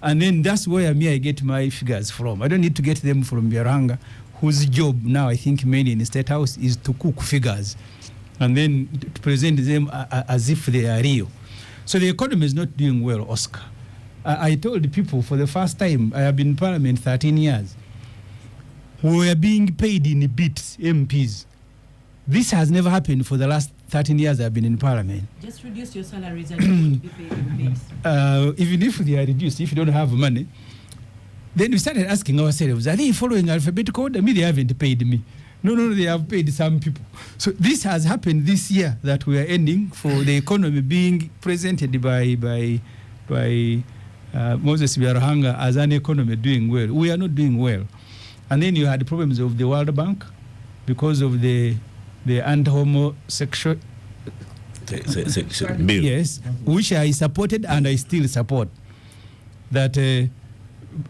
And then that's where I get my figures from. I don't need to get them from Biaranga, whose job now, I think, mainly in the State House is to cook figures and then to present them as if they are real. So the economy is not doing well, Oscar. I told people for the first time, I have been in Parliament 13 years, we were being paid in bits, MPs. This has never happened for the last 13 years I've been in Parliament. Just reduce your salaries and you won't be paid in bits. Even if they are reduced, if you don't have money, then we started asking ourselves, are they following alphabetical order? They haven't paid me. No, they have paid some people. So this has happened this year that we are ending for the economy being presented by Moses Biaranga as an economy doing well. We are not doing well. And then you had problems of the World Bank because of the anti-homosexual bill. Yes, which I supported and I still support. That,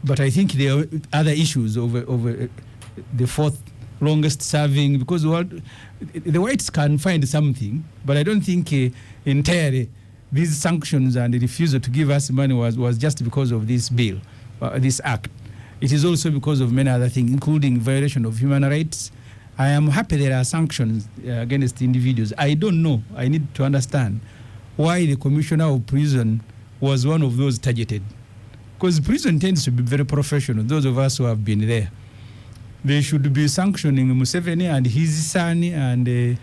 but I think there are other issues over the fourth longest serving, because the whites can find something, but I don't think entirely these sanctions and the refusal to give us money was just because of this bill, this act. It is also because of many other things, including violation of human rights. I am happy there are sanctions against individuals. I don't know. I need to understand why the Commissioner of Prison was one of those targeted. Because prison tends to be very professional, those of us who have been there. They should be sanctioning Museveni and his son and the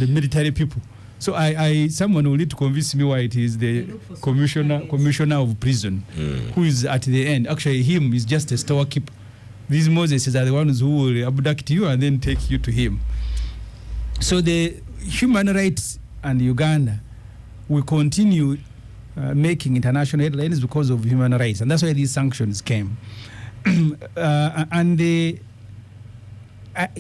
military people. So someone will need to convince me why it is the commissioner of prison who is at the end. Actually, him is just a storekeeper. These Moses are the ones who will abduct you and then take you to him. So the human rights and Uganda will continue making international headlines because of human rights, and that's why these sanctions came. I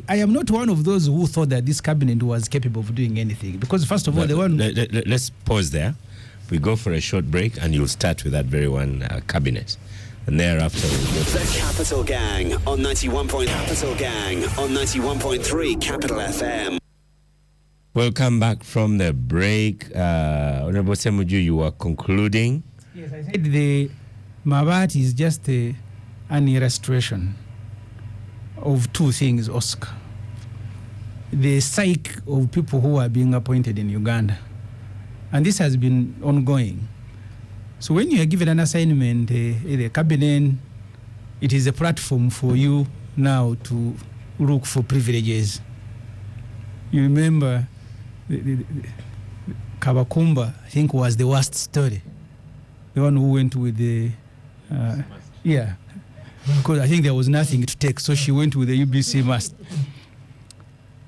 am not one of those who thought that this cabinet was capable of doing anything, because first of all, let's pause there. We go for a short break, and you'll start with that very one cabinet, and thereafter we'll go The Capital Gang on 91.3 Capital FM. Welcome back from the break. Honorable Semuju, you were concluding. Yes, I said the Mabati is just an illustration of two things, Oscar. The psyche of people who are being appointed in Uganda. And this has been ongoing. So when you are given an assignment, the cabinet, it is a platform for you now to look for privileges. You remember the Kabakumba, I think, was the worst story. The one who went with the, because I think there was nothing to take, so she went with the UBC mast.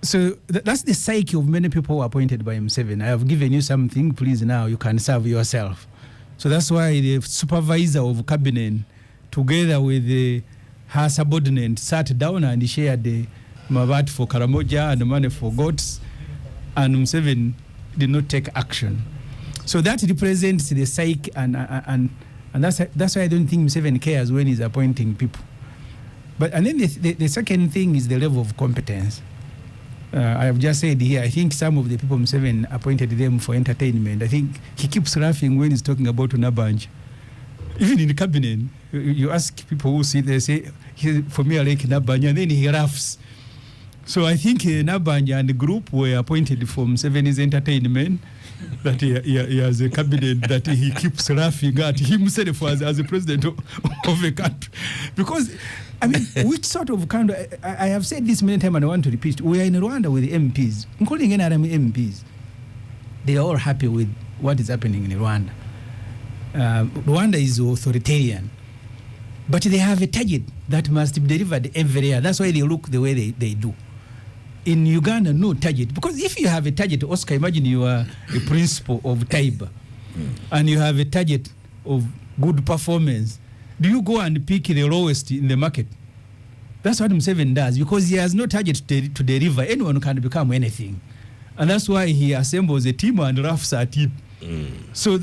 So that's the psyche of many people who are appointed by M7. I have given you something, please now you can serve yourself. So that's why the supervisor of cabinet, together with her subordinate, sat down and shared the Mabat for Karamoja and the money for goats, and M7 did not take action. So that represents the psyche, and that's why I don't think M7 cares when he's appointing people. And then the second thing is the level of competence. I have just said here, I think some of the people M7 appointed them for entertainment. I think he keeps laughing when he's talking about Nabanj. Even in the cabinet, you ask people who sit there, say, for me I like Nabanj, and then he laughs. So I think Nabanja and the group were appointed for M7's entertainment, that he has a cabinet that he keeps laughing at himself as the president of a country. Because I mean, which sort of kind of, I have said this many times and I want to repeat. We are in Rwanda with the MPs, including NRM MPs. They are all happy with what is happening in Rwanda. Rwanda is authoritarian, but they have a target that must be delivered every year. That's why they look the way they do. In Uganda, no target. Because if you have a target, Oscar, imagine you are a principal of Taiba and you have a target of good performance. Do you go and pick the lowest in the market? That's what Museveni does, because he has no target to deliver. Anyone can become anything. And that's why he assembles a team and roughs at it. So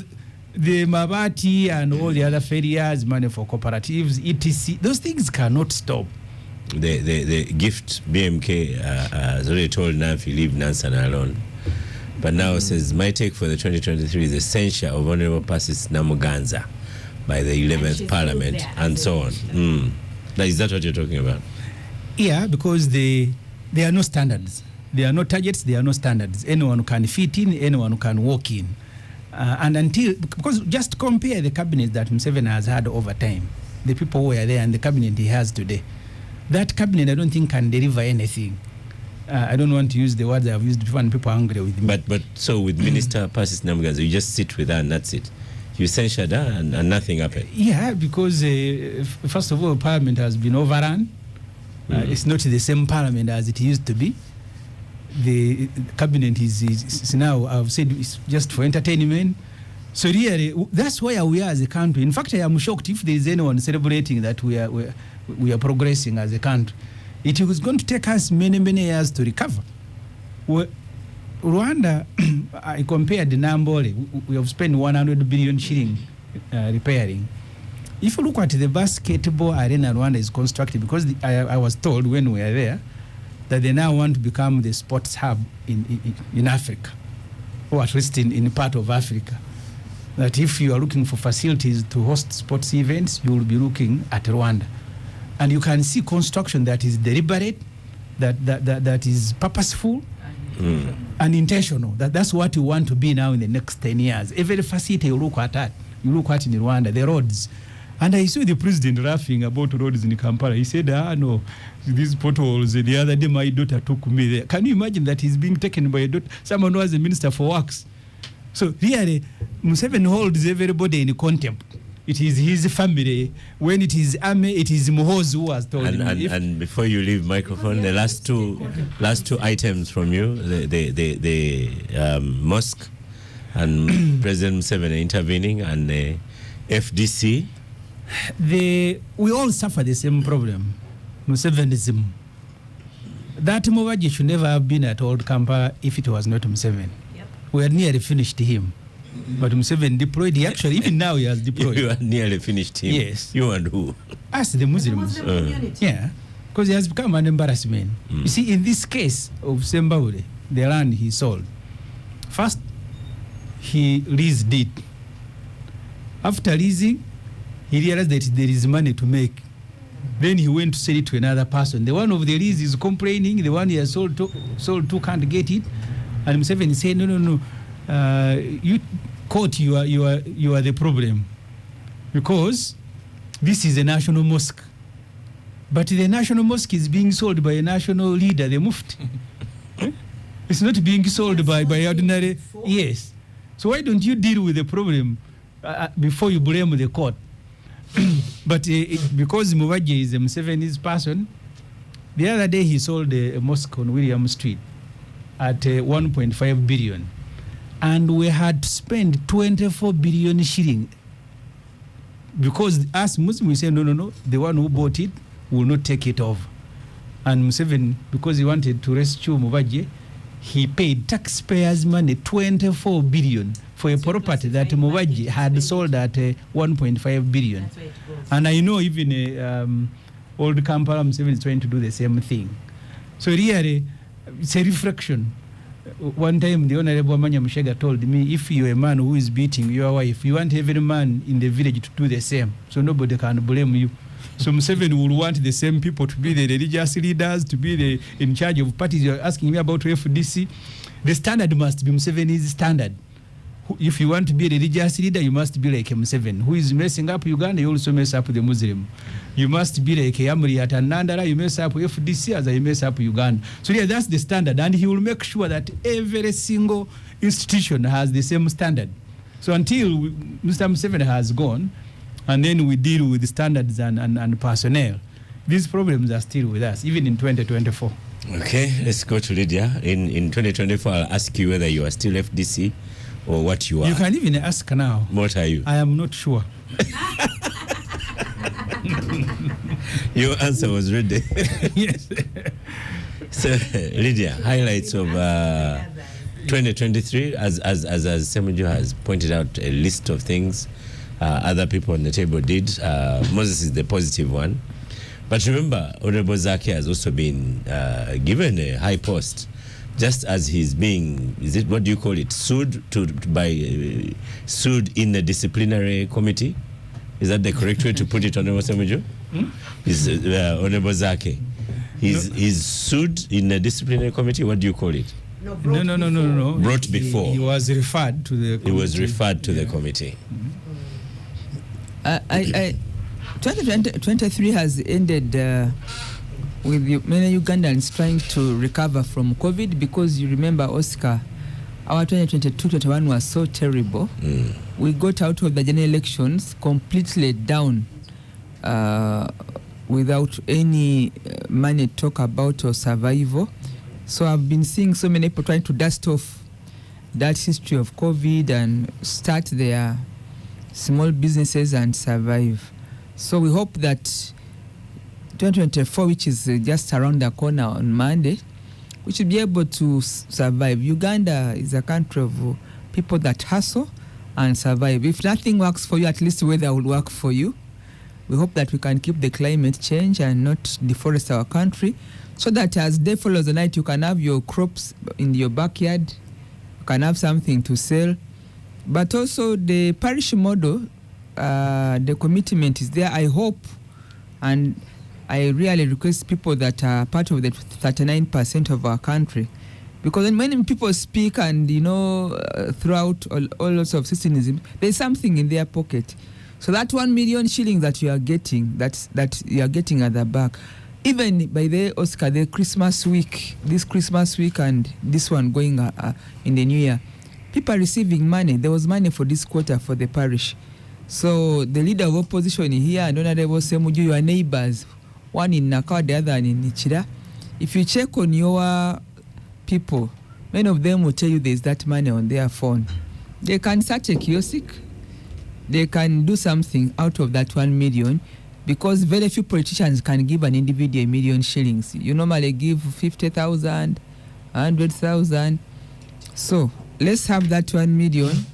the Mabati and all the other failures, money for cooperatives, etc., those things cannot stop. The gift BMK has already told Nafi leave Nansen alone. But now says my take for the 2023 is the censure of Honorable Persis Namuganza by the 11th Parliament and so on. Is that what you're talking about? Yeah, because there are no standards. There are no targets, there are no standards. Anyone can fit in, anyone can walk in. Because just compare the cabinet that Museveni has had over time, the people who are there and the cabinet he has today. That cabinet, I don't think, can deliver anything. I don't want to use the words I've used before and people are angry with me. But so with Minister Persis Namuganza, you just sit with her and that's it. You censured her and nothing happened. Yeah, because first of all, Parliament has been overrun. It's not the same Parliament as it used to be. The cabinet is now, I've said, it's just for entertainment. So really, that's where we are as a country. In fact, I am shocked if there is anyone celebrating that we are progressing as a country. It was going to take us many, many years to recover. Rwanda, I compared the Nambole, we have spent 100 billion shilling repairing. If you look at the basketball arena Rwanda is constructed, because I was told when we were there that they now want to become the sports hub in Africa, or at least in part of Africa. That if you are looking for facilities to host sports events, you will be looking at Rwanda. And you can see construction that is deliberate, that is purposeful, and intentional. That's what you want to be now in the next 10 years. Every facility you look at that, you look at in Rwanda, the roads. And I saw the president laughing about roads in Kampala. He said, no, these potholes, the other day my daughter took me there. Can you imagine that he's being taken by a daughter, someone who was a minister for works? So really, Museveni holds everybody in contempt. It is his family. When it is Ame, it is Muhoozi who has told him. And before you leave microphone, the last two items from you, the mosque and President Museveni intervening and the FDC. We all suffer the same problem, Musevenism. That Mubadde should never have been at Old Kampala if it was not Museveni. Yep. We had nearly finished him. But Museveni deployed. Even now he has deployed. You had nearly finished him. Yes. You and who? Us, the Muslims. Yeah. Because he has become an embarrassment. You see, in this case of Zimbabwe, the land he sold, first he leased it. After leasing, he realized that there is money to make. Then he went to sell it to another person. The one of the lease is complaining. The one he has sold to can't get it. And Museveni said, no. You court, you are the problem, because this is a national mosque, but the national mosque is being sold by a national leader, the Mufti. It's not being sold by ordinary. Yes. So why don't you deal with the problem before you blame the court? But because Mubadde is a Museveni's person, the other day he sold a mosque on William Street at 1.5 billion. And we had to spend 24 billion shilling, because us Muslims, we say, no, the one who bought it will not take it over. And Museveni, because he wanted to rescue Mubadde, he paid taxpayers' money 24 billion for a property that Mubadde had sold at 1.5 billion. And I know even Old Kampala, Museveni is trying to do the same thing. So really, it's a reflection. One time, the Honorable Manya Mushega told me, if you're a man who is beating your wife, you want every man in the village to do the same, so nobody can blame you. So Museveni will want the same people to be the religious leaders, to be in charge of parties. You're asking me about FDC. The standard must be Museveni's standard. if you want to be a religious leader, you must be like M7. Who is messing up Uganda, you also mess up the Muslim. You must be like Amri at Nandara, you mess up FDC as you mess up Uganda. So yeah, that's the standard, and he will make sure that every single institution has the same standard. So until Mr. M7 has gone, and then we deal with the standards and personnel, these problems are still with us, even in 2024. Okay, let's go to Lydia. In 2024, I'll ask you whether you are still FDC or what you are. You can even ask now. What are you? I am not sure. Your answer was ready. Yes. So, Lydia, highlights of 2023, as Semuju has pointed out, a list of things other people on the table did. Moses is the positive one. But remember, Honorable Zaki has also been given a high post, just as he's being, is it, what do you call it, sued in the disciplinary committee? Is that the correct way to put it, Honorable Semuju? Is Honorable Zaki? He's sued in the disciplinary committee. What do you call it? No. Brought before. He was referred to the committee. He was referred to the committee. 2023 has ended with many Ugandans trying to recover from COVID, because you remember, Oscar, our 2022-21 was so terrible. We got out of the general elections completely down, without any money talk about or survival. So I've been seeing so many people trying to dust off that history of COVID and start their small businesses and survive. So we hope that 2024, which is just around the corner on Monday, we should be able to survive. Uganda is a country of people that hustle and survive. If nothing works for you, at least weather will work for you. We hope that we can keep the climate change and not deforest our country, so that as day follows the night, you can have your crops in your backyard, you can have something to sell. But also the parish model, the commitment is there. I hope, and I really request people that are part of the 39% of our country, because when many people speak and, throughout all sorts of citizenship, there's something in their pocket. So that 1 million shillings that you are getting, that you are getting at the back, even by the Oscar, the Christmas week, this Christmas week and this one going in the new year, people are receiving money. There was money for this quarter for the parish. So the leader of opposition here, and Honorable Semuju, your neighbors, one in Nakawa, the other in Nichira, if you check on your people, many of them will tell you there's that money on their phone. They can search a kiosk. They can do something out of that 1 million, because very few politicians can give an individual 1 million shillings. You normally give 50,000, 100,000. So let's have that 1 million,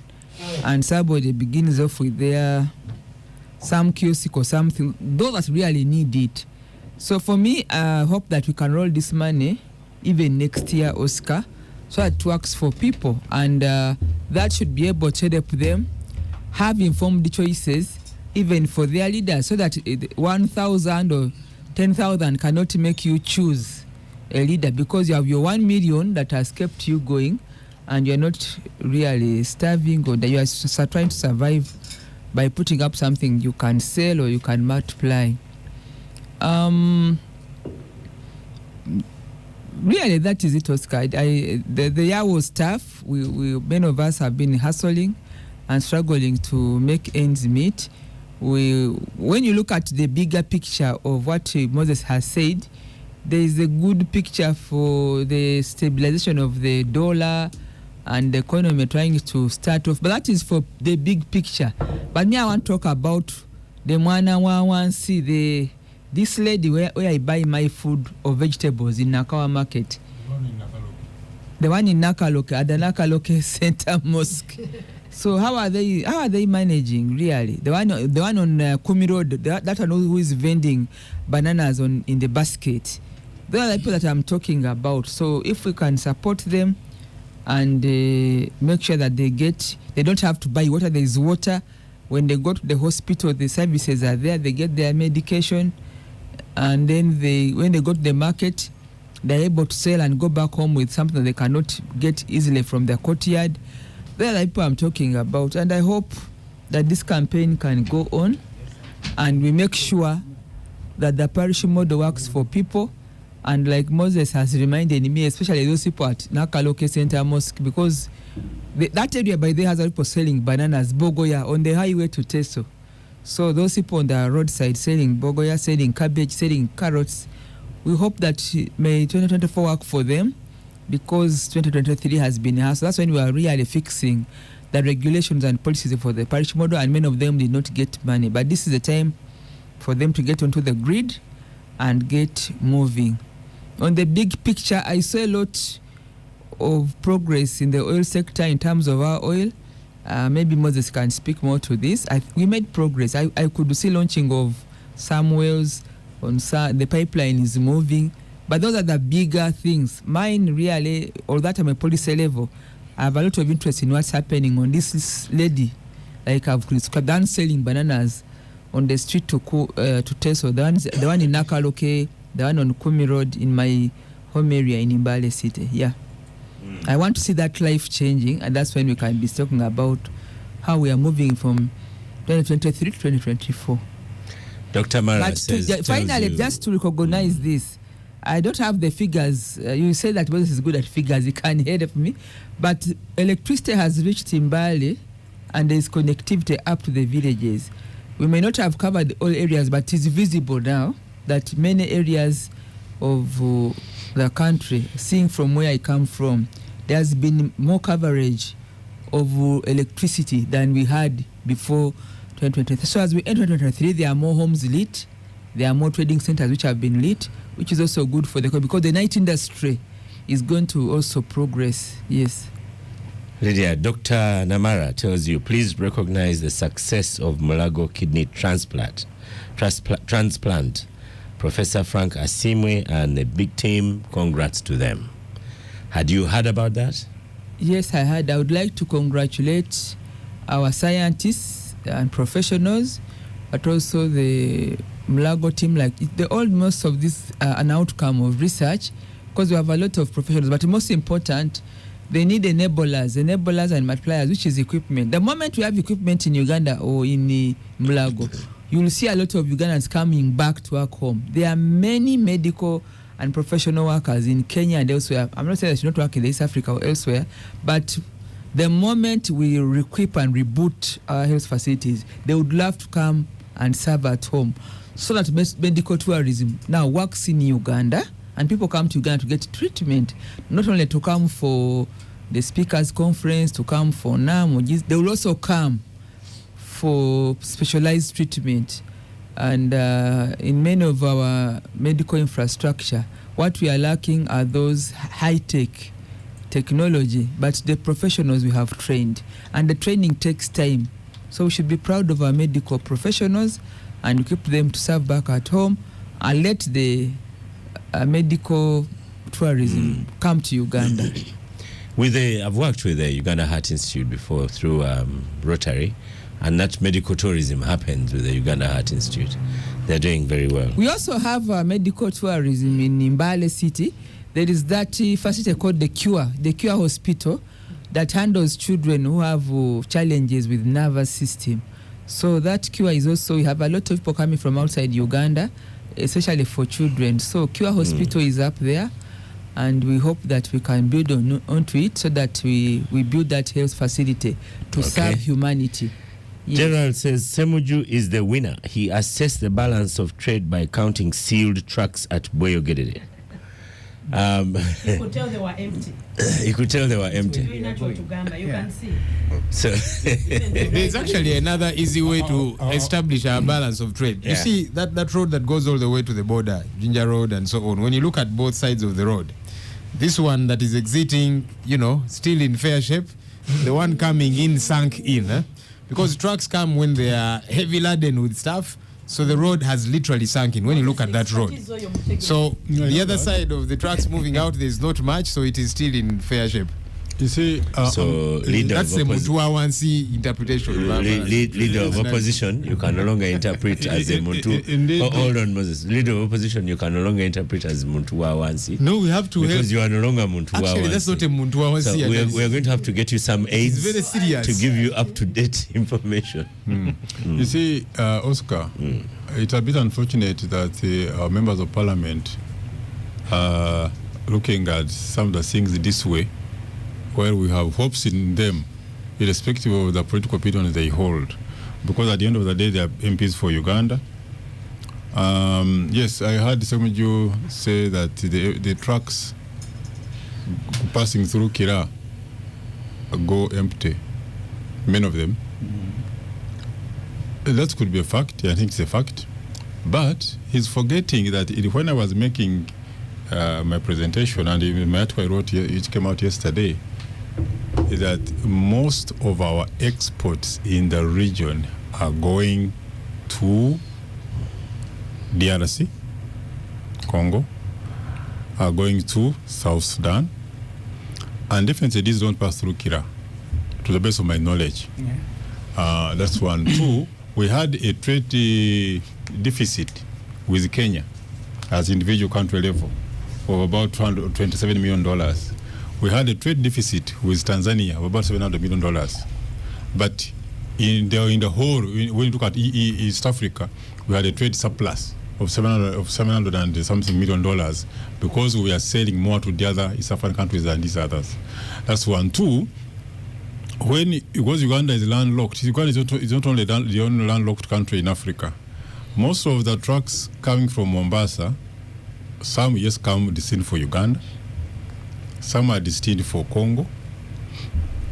and somebody begins off with their some kiosk or something, those that really need it. So for me, I hope that we can roll this money even next year, Oscar, so that it works for people, and that should be able to help them have informed choices even for their leaders, so that 1,000 or 10,000 cannot make you choose a leader, because you have your 1 million that has kept you going, and you're not really starving, or that you are trying to survive by putting up something you can sell or you can multiply. Really, that is it, Oscar. The year was tough. We many of us have been hustling and struggling to make ends meet. When you look at the bigger picture of what Moses has said, there is a good picture for the stabilization of the dollar and the economy trying to start off. But that is for the big picture. But me, I want to talk about the this lady where I buy my food or vegetables in Nakawa Market. The one in Nakaloke, at the Nakaloke Center Mosque. So how are they managing really? The one on Kumi Road, that one who is vending bananas in the basket. Those are the people that I'm talking about. So if we can support them and make sure that they don't have to buy water. There is water. When they go to the hospital, the services are there. They get their medication, and then when they go to the market, they're able to sell and go back home with something that they cannot get easily from their courtyard. They're the people I'm talking about, and I hope that this campaign can go on, and we make sure that the parish model works for people. And like Moses has reminded me, especially those people at Nakaloke Center Mosque, because that area by there has people selling bananas, bogoya, on the highway to Teso. So those people on the roadside selling bogoya, selling cabbage, selling carrots, we hope that may 2024 work for them, because 2023 has been here. So that's when we are really fixing the regulations and policies for the parish model, and many of them did not get money. But this is the time for them to get onto the grid and get moving. On the big picture, I saw a lot of progress in the oil sector in terms of our oil. Maybe Moses can speak more to this. We made progress. I could see launching of some wells, the pipeline is moving. But those are the bigger things. Mine really, or that I'm a policy level, I have a lot of interest in what's happening on this lady. Like I've described, the one selling bananas on the street to Teso, the one in Nakaloke, the one on Kumi Road in my home area in Mbale City. Yeah. I want to see that life changing, and that's when we can be talking about how we are moving from 2023 to 2024. Dr. Mara But says, finally, just to recognize this, I don't have the figures. You say that Moses is good at figures, he can help me. But electricity has reached Mbale, and there is connectivity up to the villages. We may not have covered all areas, but it is visible now that many areas of the country, seeing from where I come from, there's been more coverage of electricity than we had before 2023. So as we enter 2023, there are more homes lit, there are more trading centers which have been lit, which is also good for the economy, because the night industry is going to also progress. Yes. Lydia, Dr. Namara tells you, please recognize the success of Mulago kidney transplant. Professor Frank Asimwe and the big team, congrats to them. Had you heard about that? Yes, I had. I would like to congratulate our scientists and professionals, but also the Mulago team. Like most of this an outcome of research, because we have a lot of professionals. But most important, they need enablers and multipliers, which is equipment. The moment we have equipment in Uganda or in Mulago, you will see a lot of Ugandans coming back to work home. There are many medical and professional workers in Kenya and elsewhere. I'm not saying they should not work in East Africa or elsewhere, but the moment we equip and reboot our health facilities, they would love to come and serve at home, so that medical tourism now works in Uganda, and people come to Uganda to get treatment, not only to come for the speakers conference, to come for NAM, they will also come for specialized treatment. And in many of our medical infrastructure, what we are lacking are those high-tech technology, but the professionals we have trained, and the training takes time. So we should be proud of our medical professionals and equip them to serve back at home, and let the medical tourism come to Uganda. I've worked with the Uganda Heart Institute before through Rotary, and that medical tourism happens with the Uganda Heart Institute. They're doing very well. We also have medical tourism in Mbale City. There is that facility called the Cure Hospital, that handles children who have challenges with nervous system. So that Cure is also, we have a lot of people coming from outside Uganda, especially for children. So Cure Hospital is up there, and we hope that we can build onto it, so that we build that health facility to serve humanity. Yes. Gerald says Semuju is the winner. He assessed the balance of trade by counting sealed trucks at Boyogedere. You could tell they were empty. You could tell they were empty. Very natural to Uganda, you can see. So there's actually another easy way to establish a balance of trade. You see that road that goes all the way to the border, Ginger Road and so on. When you look at both sides of the road, this one that is exiting, still in fair shape, the one coming in sunk in, because trucks come when they are heavy laden with stuff. So the road has literally sunk in when you look at that road. So the other side of the trucks moving out, there's not much, so it is still in fair shape. You see, So leader That's of the opposition. Mutua Wansi interpretation. Leader of opposition, you can no longer interpret as a Muntu. Indeed. Hold on, Moses. Leader of opposition, you can no longer interpret as Muntua Wansi. No, we have to help. Because you are no longer Muntua Actually, Wansi. that's not a Mutua So Wansi. we are going to have to get you some aids very serious. to give you up-to-date information. You see, Oscar, it's a bit unfortunate that our members of parliament are looking at some of the things this way, while we have hopes in them, irrespective of the political opinion they hold. Because at the end of the day, they are MPs for Uganda. Yes, I heard Semuju say that the trucks passing through Kira go empty, many of them. That could be a fact. I think it's a fact. But he's forgetting that when I was making my presentation, and even my article I wrote, which came out yesterday, is that most of our exports in the region are going to DRC, Congo, are going to South Sudan, and definitely these don't pass through Kira, to the best of my knowledge. Yeah. That's one. Two, we had a trade deficit with Kenya as individual country level of about $227 million. We had a trade deficit with Tanzania of about $700 million. But in the whole, when you look at East Africa, we had a trade surplus of 700 and something $million because we are selling more to the other East African countries than these others. That's one. Two, because Uganda is landlocked, Uganda is not only the only landlocked country in Africa. Most of the trucks coming from Mombasa, some just come destined for Uganda, some are destined for Congo,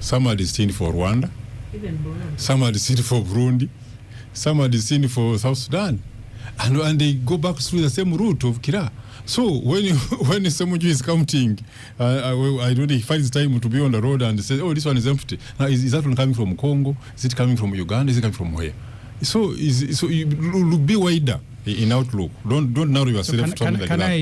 some are destined for Rwanda, Even Burundi. some are destined for Burundi, some are destined for South Sudan, and they go back through the same route of Kira. So when Semuju is counting, I don't know, he finds time to be on the road and says, "Oh, this one is empty." Now, is that one coming from Congo? Is it coming from Uganda? Is it coming from where? So you be wider in outlook. Don't narrow yourself.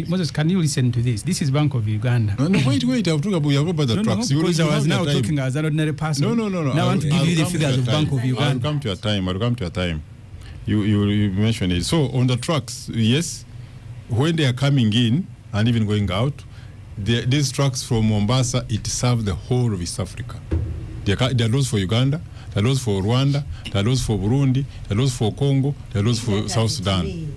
Moses, can you listen to this? This is Bank of Uganda. No, wait. I'm talking about the trucks. Because I was now talking as an ordinary person. No. Now I want to give you the figures of Bank of Uganda. I'll come to your time. You mentioned it. So on the trucks, yes, when they are coming in and even going out, these trucks from Mombasa, it serves the whole of East Africa. There are those for Uganda, there are those for Rwanda, there are those for Burundi, there are those for Congo, there are those for South Sudan.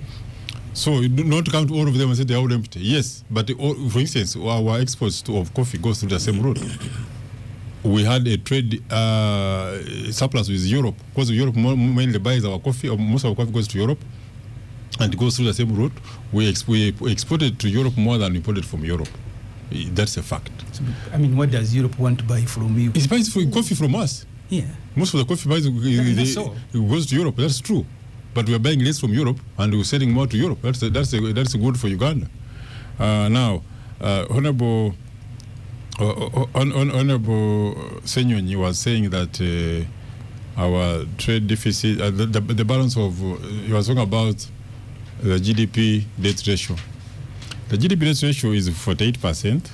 So you do not count all of them and say they are all empty. Yes, but for instance, our exports of coffee goes through the same route. We had a trade surplus with Europe because Europe mainly buys our coffee, or most of our coffee goes to Europe and it goes through the same route. We exported to Europe more than imported from Europe. That's a fact. So, I mean, what does Europe want to buy from you? It buys coffee from us. Yeah. Most of the coffee it goes to Europe. That's true. But we are buying less from Europe and we're selling more to Europe. That's good for Uganda. Now, Honorable Senyonyi was saying that our trade deficit, the balance of, you were talking about the GDP debt ratio. The GDP debt ratio is 48%.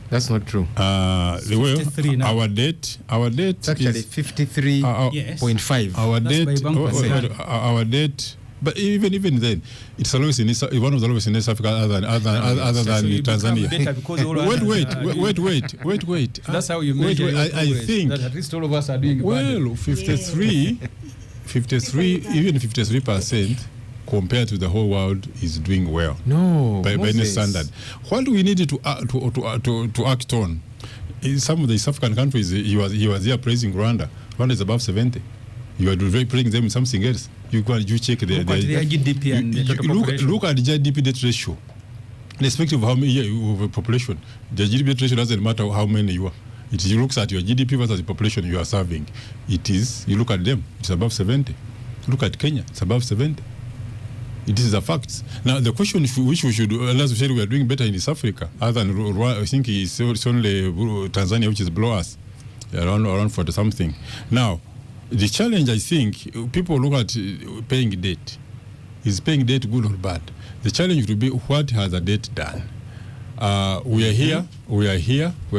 That's not true. Our debt it's actually is 53.5. Our debt, but even then, it's the lowest in one of the lowest in East Africa, other than Tanzania. Wait. That's how you measure. I think that at least all of us are doing well. 53, even 53%. Compared to the whole world, is doing well. No, by any standard. What we needed to act on in some of the East African countries, he was here praising Rwanda. Rwanda is above 70. You are praising them in something else. You check the GDP and the total population. Look at the GDP debt ratio. Irrespective of how many of a population, the GDP debt ratio doesn't matter how many you are. It looks at your GDP versus the population you are serving. You look at them, it's above 70. Look at Kenya, it's above 70. It is a fact. Now, the question which we should, as we said, we are doing better in East Africa, other than Rwanda, I think it's only Tanzania, which is below us, around 40 something. Now, the challenge, I think, people look at paying debt. Is paying debt good or bad? The challenge would be, what has the debt done? We are here. We are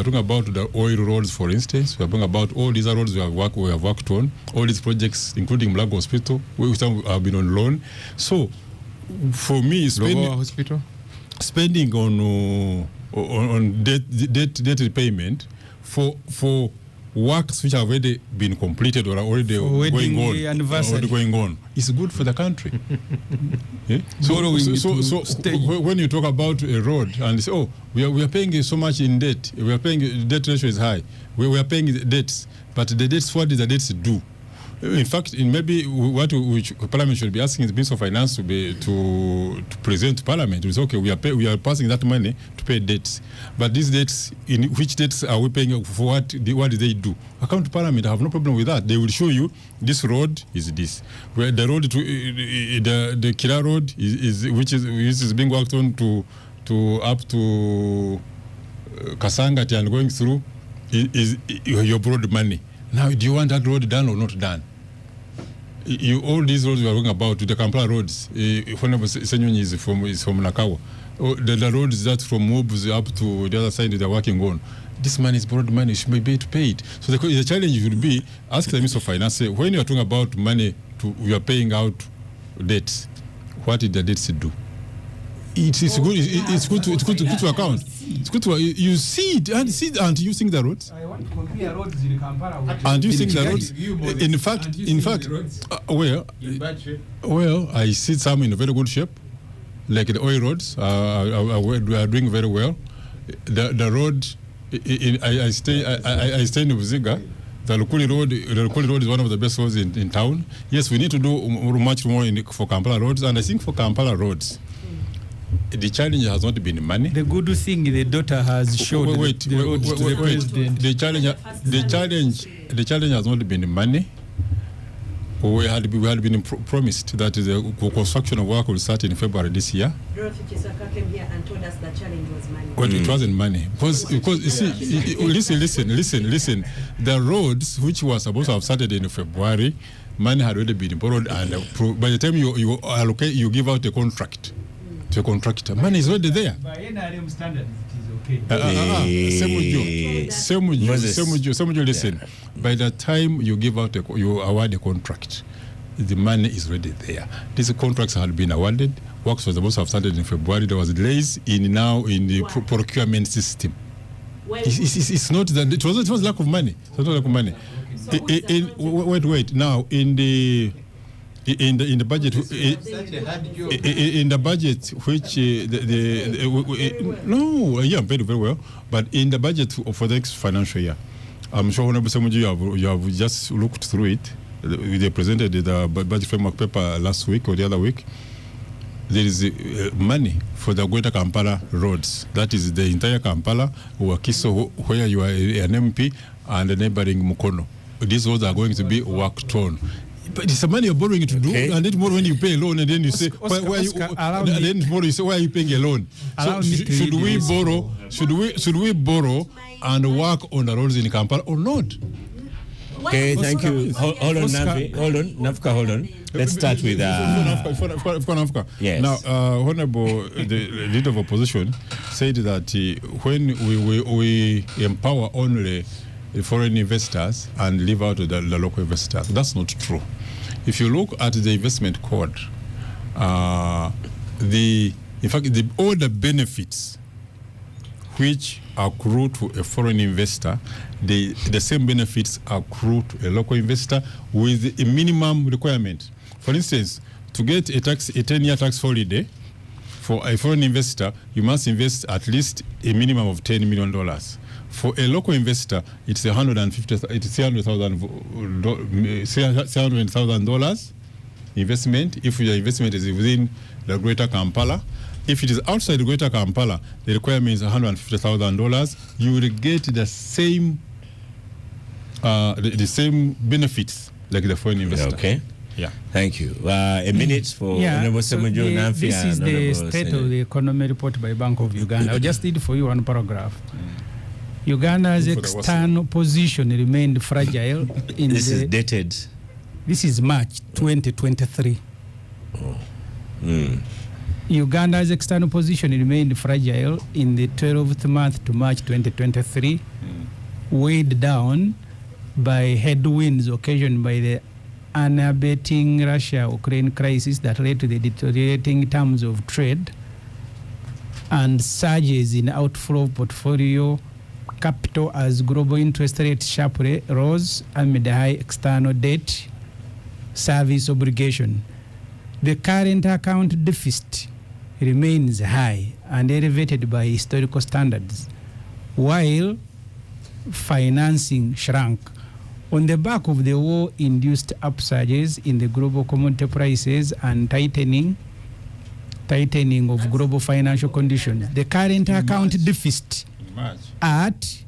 talking about the oil roads, for instance. We are talking about all these roads we have worked on, all these projects, including Black Hospital, which have been on loan. So, for me, spending on debt repayment for works which have already been completed or are already going on is good for the country. Yeah? So when you talk about a road and say, oh, we are paying so much in debt, we are paying, debt ratio is high, we are paying debts, but the debts, what did the debts do? In fact, maybe what which Parliament should be asking the Minister of Finance to present to Parliament is, okay, we are passing that money to pay debts, but these debts, in which debts are we paying for? What did they do? Account to Parliament, I have no problem with that. They will show you this road is this, where the road to the Kira road which is being worked on to up to Kasangati and going through is your borrowed money. Now, do you want that road done or not done? All these roads we are talking about, the Kampala roads, Honorable Senyonyi is from Nakawa. The roads that from Mobs up to the other side they are working on. This money is borrowed money, you should be able to pay it. So the challenge would be, ask the Minister of Finance, when you are talking about money, you are paying out debts, what did the debts do? It's good to account. It's good to you see it and using the roads. I want to compare roads in Kampala and using the roads. In fact, I see some in very good shape, like the oil roads are doing very well. The road, I stay in Buziga. The Lukuli road is one of the best roads in town. Yes, we need to do much more for Kampala roads, and I think for Kampala roads, the challenge has not been money. The good thing the daughter has showed the president. The challenge has not been money. We had been promised that the construction of work will start in February this year. Dorothy Chisaka came here and told us the challenge was money. But it wasn't money. Because you see, listen. The roads which were supposed to have started in February, money had already been borrowed, and by the time you allocate, you give out a contract to a contractor, money is already there. By NRM standards, it is okay. Semuju, listen. By the time you give out, you award a contract, the money is already there. These contracts had been awarded. Works was supposed to have started in February. There was delays in the procurement system. It's not that it was lack of money. It was lack of money. Wait. Now in the budget, in the budget, which very well. But in the budget for the next financial year, I'm sure Honorable Semuju, you have just looked through it. They presented the budget framework paper last week or the other week. There is money for the Greater Kampala roads. That is the entire Kampala, Wakiso, where you are an MP, and the neighboring Mukono. These roads are going to be worked on. But it's the money you're borrowing to do, and then tomorrow when you pay a loan, and then you say, then tomorrow you say, why are you paying a loan? So should we borrow and work on the roads in Kampala or not? Okay, thank you. Hold on, Nafka, hold on. Let's start with Nafka. Yes. Now, Honorable, the leader of opposition said that when we empower only foreign investors and leave out the local investors, that's not true. If you look at the investment code, all the benefits which accrue to a foreign investor, the same benefits accrue to a local investor with a minimum requirement. For instance, to get a 10-year tax holiday for a foreign investor, you must invest at least a minimum of $10 million. For a local investor, it's $700,000 investment if your investment is within the Greater Kampala. If it is outside the Greater Kampala, the requirement is $150,000. You will get the same benefits like the foreign investor. Okay. Yeah. Thank you. A minute for Honorable Semuju Namfi. This is the State of the Economy report by Bank of Uganda. I'll just read for you one paragraph. Uganda's external position remained fragile. This is dated. This is March 2023. Uganda's external position remained fragile in the 12th month to March 2023, weighed down by headwinds occasioned by the unabating Russia-Ukraine crisis that led to the deteriorating terms of trade and surges in outflow of portfolio capital as global interest rates sharply rose amid high external debt service obligation. The current account deficit remains high and elevated by historical standards, while financing shrunk. On the back of the war-induced upsurges in the global commodity prices and tightening of global financial conditions, the current account deficit at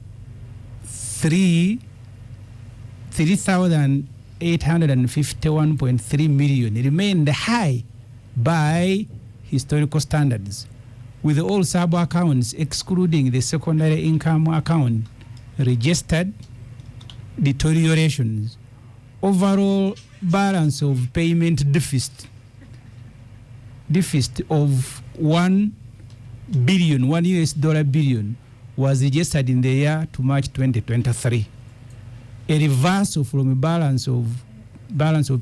3,851.3 million remained high by historical standards, with all sub-accounts excluding the secondary income account registered deteriorations. Overall balance of payment deficit of $1 billion was registered in the year to March 2023. A reversal from a balance of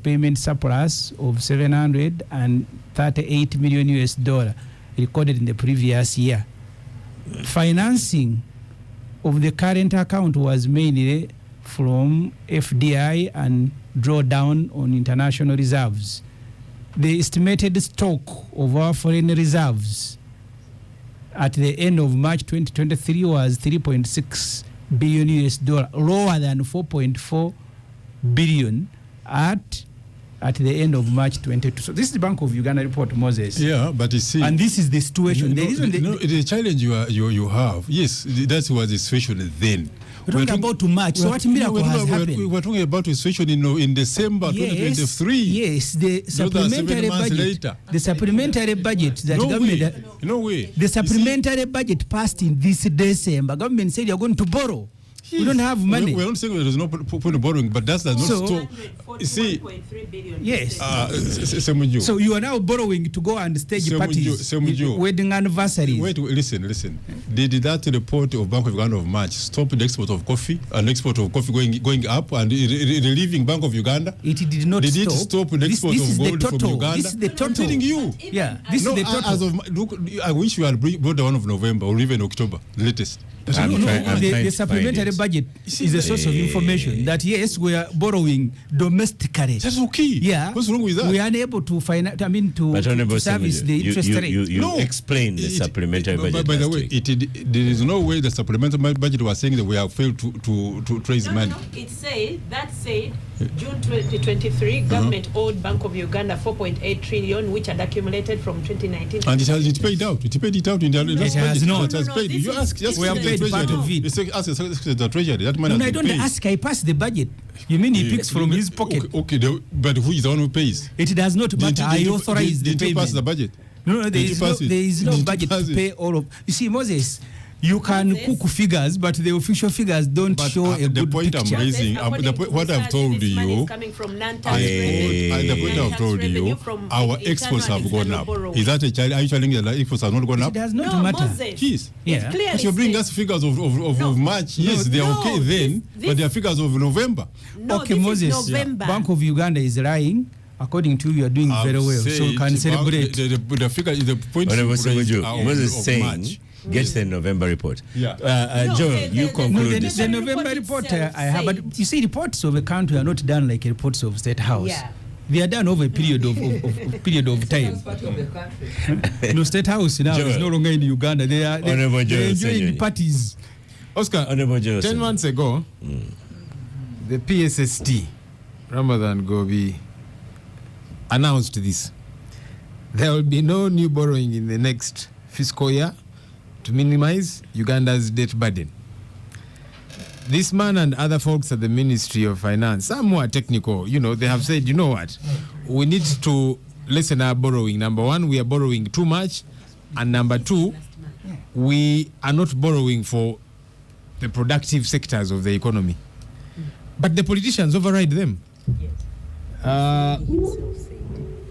payment surplus of $738 million recorded in the previous year. Financing of the current account was mainly from FDI and drawdown on international reserves. The estimated stock of our foreign reserves at the end of March 2023 was $3.6 billion, lower than $4.4 billion at the end of March 2022. So this is the Bank of Uganda report, Moses. Yeah, but you see, and this is the situation. The challenge you have, yes, that was the situation then. We're talking about too much. So what miracle has happened? We're talking about a situation in December 2023. Yes, the supplementary budget. The supplementary budget that government. No way. The supplementary budget passed in this December. Government said you're going to borrow. We don't have money. We're not saying there's no point of borrowing, but that does not stop. See, yes. So you are now borrowing to go and stage parties, wedding anniversary. Wait, listen. Did that report of Bank of Uganda of March stop the export of coffee and export of coffee going up and relieving Bank of Uganda? It did not stop. Did it stop the export of gold from Uganda? This is the total. I'm telling you. Yeah, this is the total. Look, I wish you had brought the one of November or even October, the latest. The supplementary budget is a source of information that yes, we are borrowing domestically. That's okay. Yeah. What's wrong with that? We are unable to finance. I mean, to service the interest rate. You explain the supplementary budget. By the way, there is no way the supplementary budget was saying that we have failed to raise money. No. It said June 2023, government owed Bank of Uganda 4.8 trillion, which had accumulated from 2019. And it paid out. It paid it out in the last budget. Not. It has paid. You ask. We have paid part of it. Ask the treasury. That money has I been don't paid. ask. I pass the budget. You mean he picks from his pocket? Okay, but who is the one who pays? It does not matter. I authorize the payment. Did you pass the budget? No, there is no budget to pay all of. You see, Moses, you can cook figures, but the official figures don't show a good picture. I'm raising, what I've told you, the point I've told you, our exports have gone up. Is that a challenge? Are you challenging that exports have not gone up? It does not matter. Jeez. Yeah. But you bring us figures of March. Yes, they are okay then, but they are figures of November. No, okay, Moses, Bank of Uganda is lying. According to you, are doing very well. So you can celebrate. The figure is the point Moses saying. March. Get the November report. Yeah. Joel, you conclude. The November report I have, but you see, reports of a country are not done like reports of State House. Yeah. They are done over a period of time. No, State House now is no longer in Uganda. They're enjoying parties. Oscar, 10 months ago, the PSST, Ramadan Gobi, announced this. There will be no new borrowing in the next fiscal year to minimize Uganda's debt burden. This man and other folks at the Ministry of Finance, some more technical, they have said, you know what, we need to lessen our borrowing. Number one, we are borrowing too much. And number two, we are not borrowing for the productive sectors of the economy. But the politicians override them.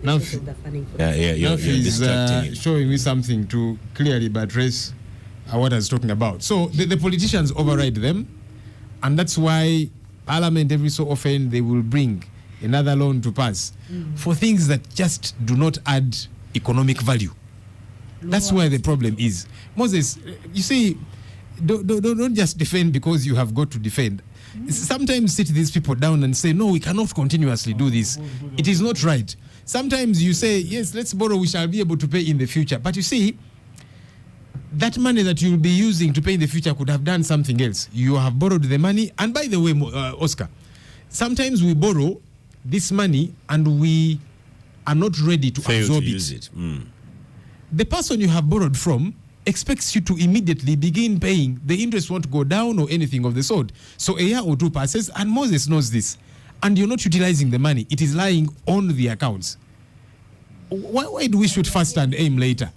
Now, You're is distracting him. showing me something to clearly buttress what I was talking about. So the politicians override them, and that's why Parliament every so often they will bring another loan to pass for things that just do not add economic value. That's where the problem is. Moses, you see, don't just defend because you have got to defend. Sometimes sit these people down and say, no, we cannot continuously do this. It is not right. Sometimes you say, yes, let's borrow, we shall be able to pay in the future. But you see, that money that you'll be using to pay in the future could have done something else. You have borrowed the money. And by the way, Oscar, sometimes we borrow this money and we are not ready to Fail absorb to it. use it. The person you have borrowed from expects you to immediately begin paying. The interest won't go down or anything of the sort. So a year or two passes, and Moses knows this, and you're not utilizing the money. It is lying on the accounts. Why do we shoot first and aim later?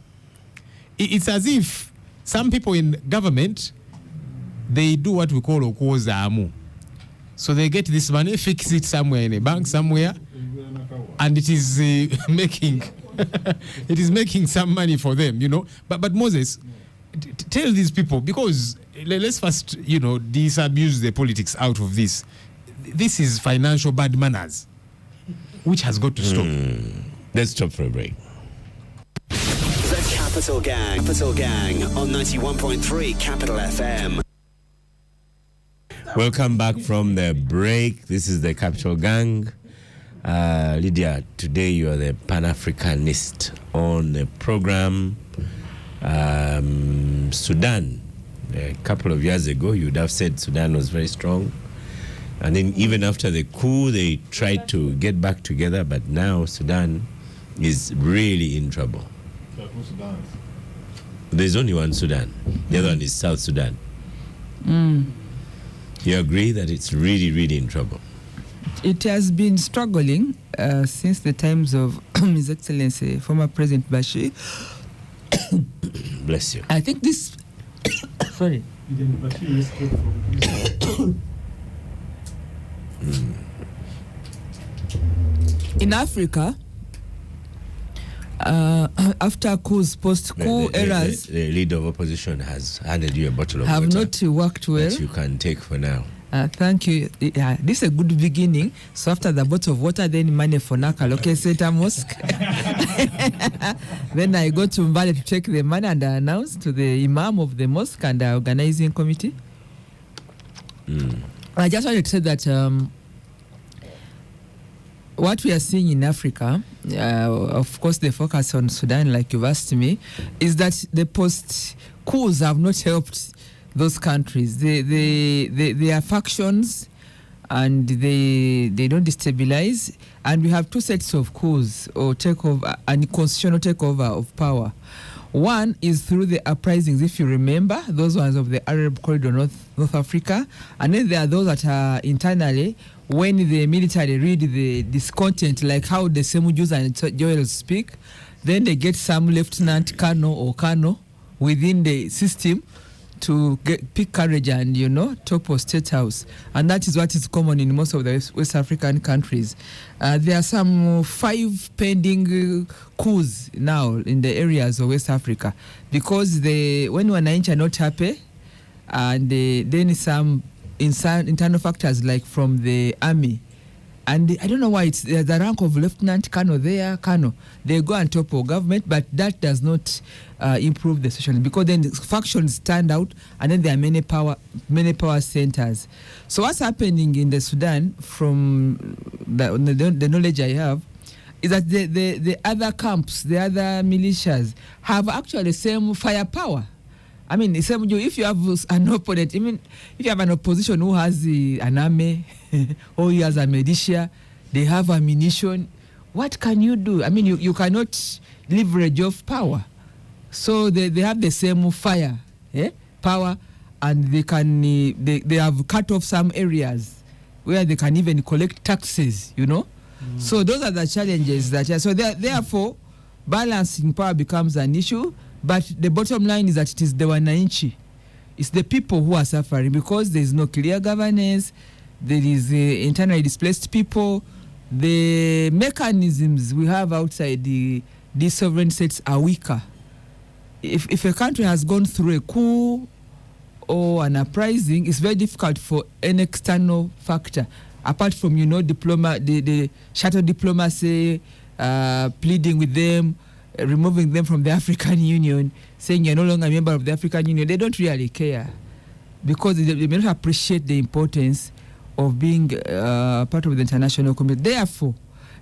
It's as if some people in government, they do what we call okwozaamu. So they get this money, fix it somewhere in a bank somewhere, and it is making it is making some money for them, you know. But Moses, tell these people, because let's first, disabuse the politics out of this. This is financial bad manners, which has got to stop. Let's stop for a break. The Capital Gang on 91.3 Capital FM. Welcome back from the break. This is the Capital Gang. Lydia, today you are the Pan-Africanist on the program. Sudan, a couple of years ago, you would have said Sudan was very strong. And then even after the coup, they tried to get back together, but now Sudan is really in trouble. There's only one Sudan. The other one is South Sudan. You agree that it's really, really in trouble? It has been struggling since the times of His Excellency, former President Bashir. Bless you. I think this... Sorry. In Africa, after coups, post-coup eras, the leader of opposition has handed you a bottle of have water not worked well. that you can take for now. Thank you. This is a good beginning. So after the bottle of water, then money for Nakaloke Center Mosque. Then I go to Mbale to take the money and I announce to the Imam of the mosque and the organizing committee. I just wanted to say that what we are seeing in Africa, of course the focus on Sudan, like you've asked me, is that the post-coups have not helped those countries. They are factions and they don't destabilize. And we have two sets of coups or takeover and constitutional takeover of power. One is through the uprisings, if you remember, those ones of the Arab Corridor, North Africa. And then there are those that are internally, when the military read the discontent, like how the Semujus and Joel speak, then they get some lieutenant colonel or colonel within the system to pick courage and, topple State House. And that is what is common in most of the West African countries. There are some 5 pending coups now in the areas of West Africa because when wananchi are not happy, and then some internal factors like from the army, and I don't know why it's the rank of lieutenant colonel there, colonel. They go and topple government, but that does not improve the situation because then the factions stand out, and then there are many power centers. So what's happening in the Sudan, from the knowledge I have, is that the other camps, the other militias, have actually the same firepower. I mean, if you have an opponent, I mean, if you have an opposition who has an army or he has a militia, they have ammunition, what can you do? I mean, you cannot leverage off power. So they have the same power, and they have cut off some areas where they can even collect taxes, So those are the challenges so therefore balancing power becomes an issue. But the bottom line is that it is the wananchi. It's the people who are suffering because there is no clear governance. There is internally displaced people. the mechanisms we have outside these sovereign states are weaker. If a country has gone through a coup or an uprising, it's very difficult for an external factor, apart from, the shadow diplomacy, pleading with them, removing them from the African Union, saying you're no longer a member of the African Union. They don't really care because they may not appreciate the importance of being part of the international community. Therefore,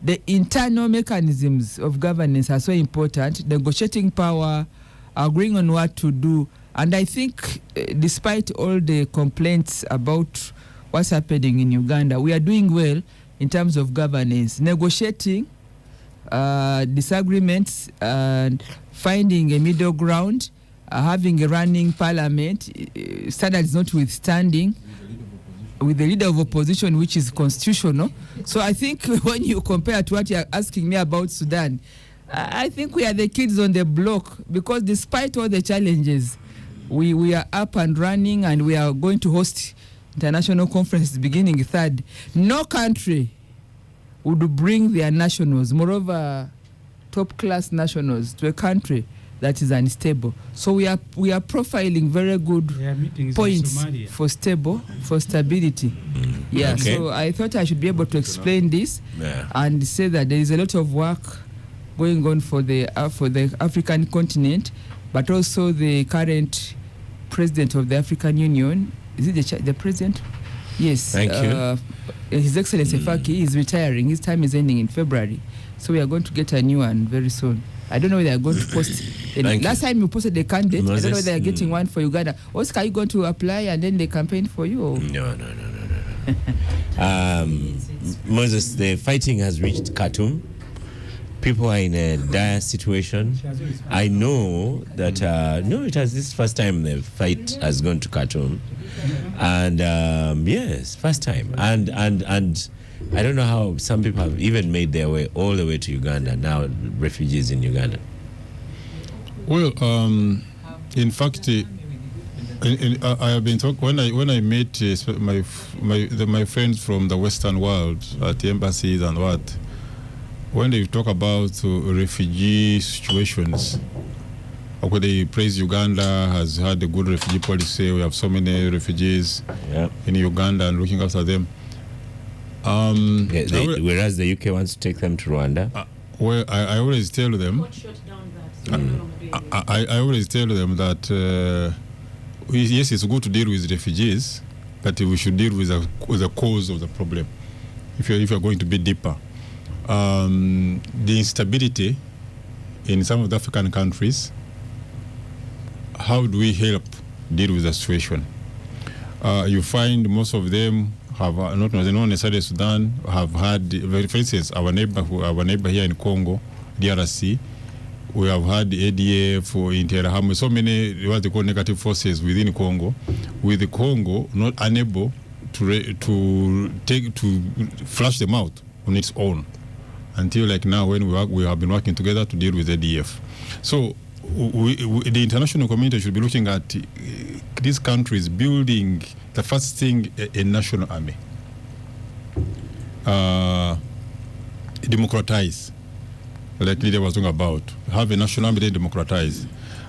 the internal mechanisms of governance are so important, negotiating power, agreeing on what to do. And I think despite all the complaints about what's happening in Uganda, we are doing well in terms of governance, negotiating disagreements and finding a middle ground, having a running parliament, standards notwithstanding, with the leader of opposition, which is constitutional. So I think when you compare to what you're asking me about Sudan, I think we are the kids on the block, because despite all the challenges, we are up and running, and we are going to host international conferences beginning 3rd. No country would bring their nationals, moreover top-class nationals, to a country that is unstable. So we are profiling very good points for stability. Yeah. Okay. So I thought I should be able to explain this and say that there is a lot of work going on for the African continent, but also the current president of the African Union. Is it the president? Yes. Thank you. His Excellency Faki is retiring. His time is ending in February. So we are going to get a new one very soon. I don't know whether they are going to post. Last time you posted the candidate, Moses, I don't know whether they are getting one for Uganda. Oscar, are you going to apply and then they campaign for you? Or? No. Moses, the fighting has reached Khartoum. People are in a dire situation. I know that, this first time the fight has gone to Khartoum. And yes, first time. And I don't know how some people have even made their way all the way to Uganda, now refugees in Uganda. Well, in fact, I have been talking when I met my friends from the Western world at the embassies and what, when they talk about refugee situations, okay, they praise Uganda has had a good refugee policy. We have so many refugees in Uganda and looking after them. Whereas the UK wants to take them to Rwanda. Well, I always tell them. I always tell them that yes, it's good to deal with refugees, but we should deal with the cause of the problem. If you're going to be deeper, the instability in some of the African countries. How do we help deal with the situation? You find most of them have not necessarily Sudan have had, for instance, our neighbor here in Congo, DRC. We have had the ADF or Interahamwe, so many what they call negative forces within Congo, with the Congo not unable to flush them out on its own, until like now when we have been working together to deal with ADF. So the international community should be looking at these countries building the first thing a national army, democratize, like Lydia was talking about, have a national army, then democratize.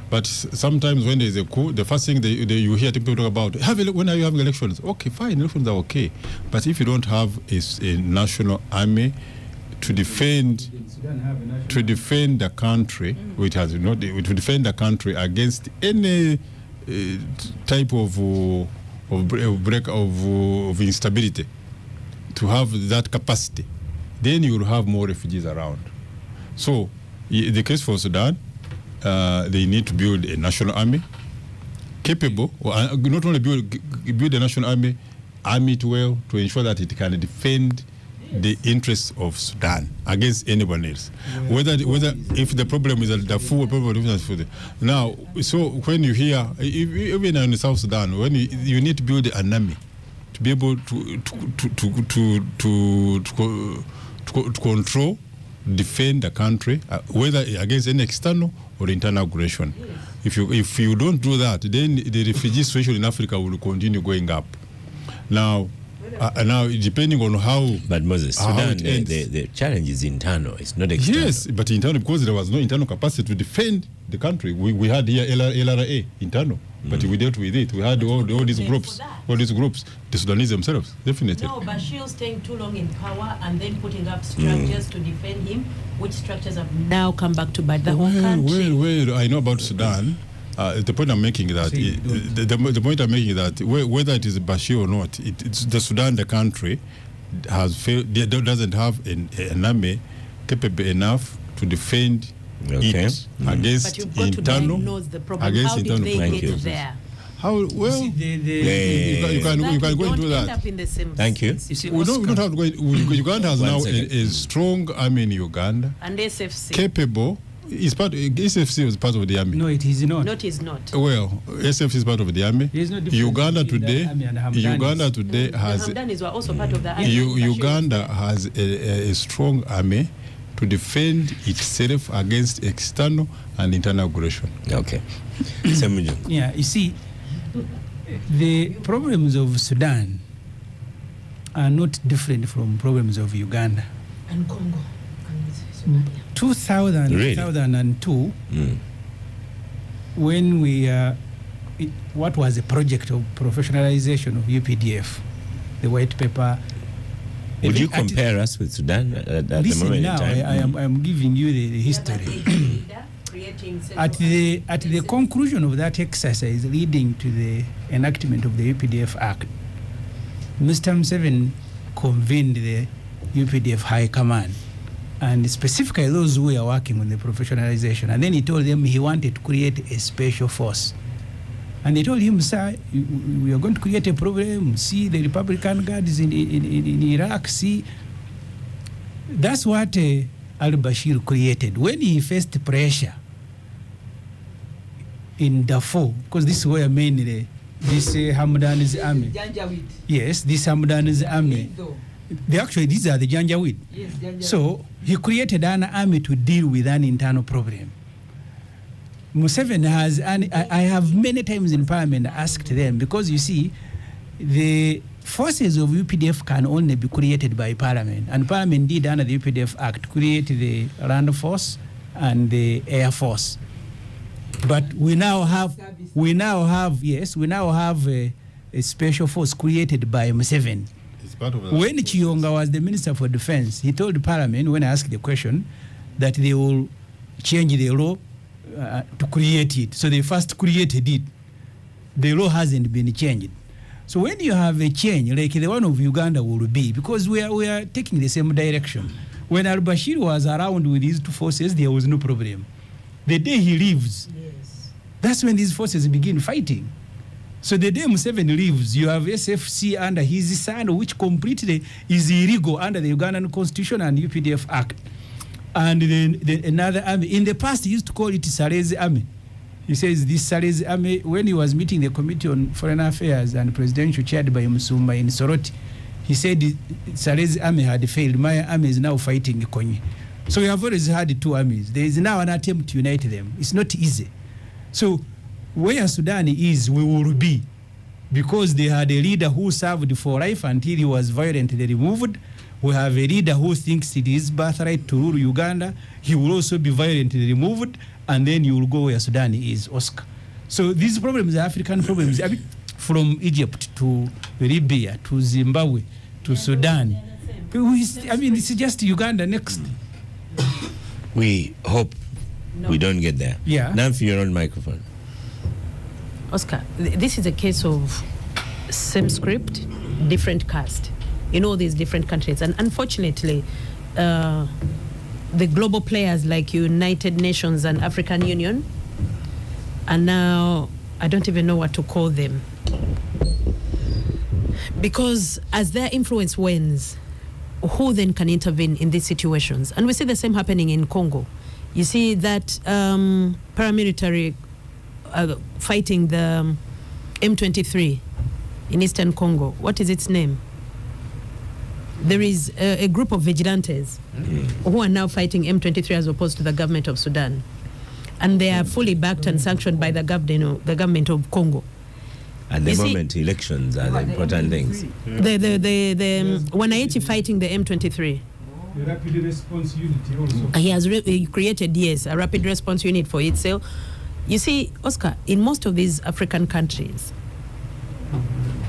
But sometimes when there is a coup, the first thing you hear people talk about, when are you having elections? Okay, fine, elections are okay. But if you don't have a national army to defend the country, which has not to defend the country against any type of instability, to have that capacity, then you will have more refugees around. So, the case for Sudan, they need to build a national army capable, or not only build a national army, arm it well to ensure that it can defend the interests of Sudan against anyone else. Whether if the problem is the full problem is now. So when you hear, even in South Sudan, when you need to build an army to be able to control, defend the country, whether against any external or internal aggression. If you don't do that, then the refugee situation in Africa will continue going up. Now, Now, depending on how. But Moses, how Sudan, it ends. the challenge is internal. It's not external. Yes, but internal, because there was no internal capacity to defend the country. We had here LRA internal, but we dealt with it. We had all these groups, the Sudanese themselves, definitely. No, Bashir staying too long in power and then putting up structures to defend him, which structures have now come back to bite the whole country. Well, I know about Sudan. The point I'm making is that the point I'm making is that whether it is Bashir or not, it's the Sudan, the country, has failed. Doesn't have an army capable enough to defend it against but you've got internal. To diagnose the problem. Against How did internal they get forces. there? How well? You can go into that. End up in the same Thank you. space. We don't have to go. Uganda has now a strong army in Uganda, And SFC. capable. SFC was part of the army. No, it is not. Not is not. Well, SFC is part of the army. There is no difference Uganda between the today, army and Hamdanis. Uganda today has The Hamdanis were also part of the army. Uganda has a strong army to defend itself against external and internal aggression. Okay. Semuju. Yeah, you see, the problems of Sudan are not different from problems of Uganda. And Congo. 2002, when what was a project of professionalization of UPDF, the white paper. Would you compare us with Sudan at the Listen moment now, in time? I am giving you the history. At the conclusion of that exercise leading to the enactment of the UPDF Act, Mr. Museveni convened the UPDF High Command, and specifically those who were working on the professionalization. And then he told them he wanted to create a special force. And they told him, sir, we are going to create a problem. See the Republican Guards in Iraq. See, that's what al-Bashir created. When he faced pressure in Darfur, because this is where mainly this Hamdan's army. Yes, this Hamdan's army. These are the Janjaweed. Yes, Janjaweed. So he created an army to deal with an internal problem. Museveni has, and I have many times in Parliament asked them, because you see, the forces of UPDF can only be created by Parliament, and Parliament did under the UPDF Act create the Land Force and the Air Force. But we now have a special force created by Museveni. When Chiyonga was the Minister for Defense, he told Parliament, when I asked the question, that they will change the law to create it. So they first created it. The law hasn't been changed. So when you have a change, like the one of Uganda will be, because we are taking the same direction. When al-Bashir was around with these two forces, there was no problem. The day he leaves, that's when these forces begin fighting. So the day Museveni leaves, you have SFC under his son, which completely is illegal under the Ugandan Constitution and UPDF Act. And then another army. In the past, he used to call it Salezi Army. He says this Salezi Army, when he was meeting the Committee on Foreign Affairs and Presidential chaired by Musumba in Soroti, he said Salezi Army had failed. My army is now fighting Konyi. So we have always had two armies. There is now an attempt to unite them. It's not easy. So where Sudan is, we will be, because they had a leader who served for life until he was violently removed. We have a leader who thinks it is birthright to rule Uganda. He will also be violently removed, and then you will go where Sudan is, Oscar. So these problems are African problems. I mean, from Egypt to Libya to Zimbabwe to Sudan. This is just Uganda next. We hope we don't get there. Yeah. Now for your own microphone. Oscar, this is a case of same script, different cast in all these different countries. And unfortunately, the global players like United Nations and African Union are now, I don't even know what to call them. Because as their influence wanes, who then can intervene in these situations? And we see the same happening in Congo. You see that paramilitary fighting the M23 in Eastern Congo. What is its name? There is a group of vigilantes who are now fighting M23 as opposed to the government of Sudan. And they are fully backed and sanctioned by the government of Congo. At the You see- moment, elections are the important things. The Wananchi fighting the M23. The rapid response unit also. He has he created, yes, a rapid response unit for itself. You see, Oscar, in most of these African countries,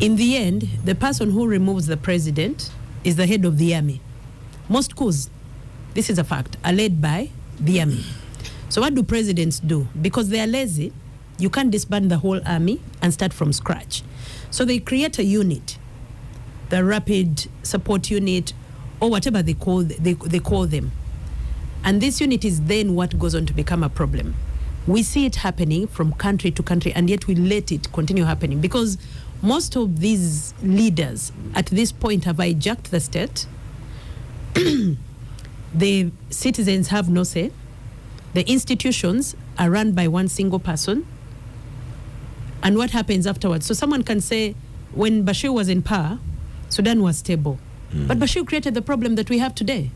in the end, the person who removes the president is the head of the army. Most coups, this is a fact, are led by the army. So what do presidents do? Because they are lazy, you can't disband the whole army and start from scratch. So they create a unit, the rapid support unit, or whatever they call them. And this unit is then what goes on to become a problem. We see it happening from country to country, and yet we let it continue happening because most of these leaders at this point have hijacked the state. The citizens have no say. The institutions are run by one single person. And what happens afterwards? So someone can say, when Bashir was in power, Sudan was stable. But Bashir created the problem that we have today.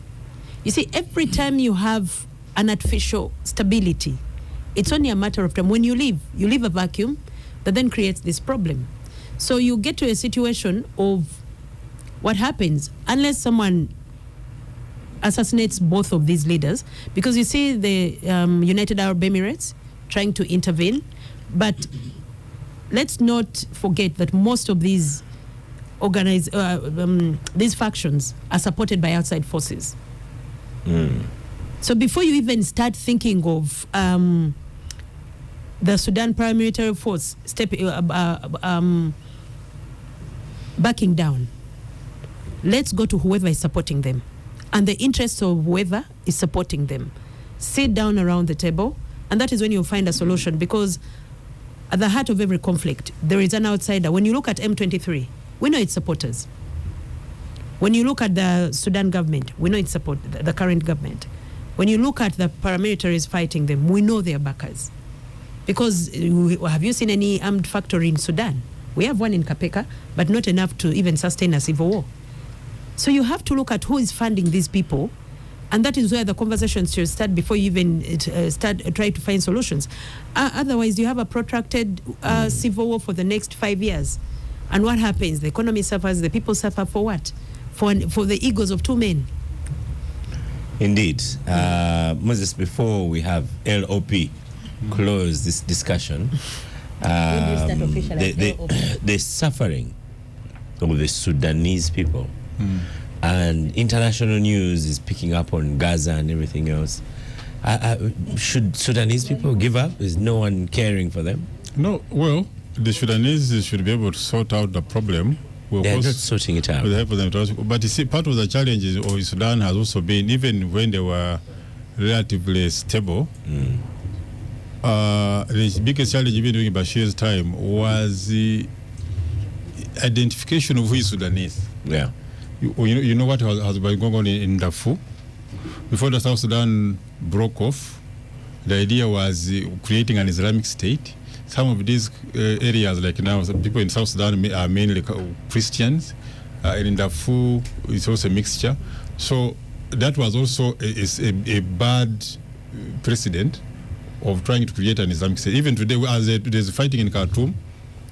You see, every time you have an artificial stability, it's only a matter of time. When you leave a vacuum that then creates this problem. So you get to a situation of what happens unless someone assassinates both of these leaders, because you see the United Arab Emirates trying to intervene, but let's not forget that most of these these factions are supported by outside forces. So before you even start thinking of the Sudan paramilitary force backing down, let's go to whoever is supporting them and the interests of whoever is supporting them. Sit down around the table, and that is when you'll find a solution, because at the heart of every conflict, there is an outsider. When you look at M23, we know its supporters. When you look at the Sudan government, we know its support, the current government. When you look at the paramilitaries fighting them, we know their backers. Because have you seen any armed factory in Sudan? We have one in Kapeka, but not enough to even sustain a civil war. So you have to look at who is funding these people, and that is where the conversations should start before you even try to find solutions. Otherwise, you have a protracted civil war for the next 5 years. And what happens? The economy suffers, the people suffer for what? For the egos of two men. Indeed. Moses, before we have LOP close this discussion, the suffering of the Sudanese people, and international news is picking up on Gaza and everything else. Should Sudanese people give up? Is no one caring for them? No, well, the Sudanese should be able to sort out the problem. They're not sorting it out. With the help of them. But you see, part of the challenges of Sudan has also been, even when they were relatively stable, the biggest challenge even during Bashir's time was the identification of who is Sudanese. Yeah. You know what has been going on in Darfur? Before the South Sudan broke off, the idea was creating an Islamic state. Some of these areas, like now, some people in South Sudan are mainly Christians. In Darfur, it's also a mixture. So that was also a bad precedent of trying to create an Islamic state. Even today, as there's fighting in Khartoum,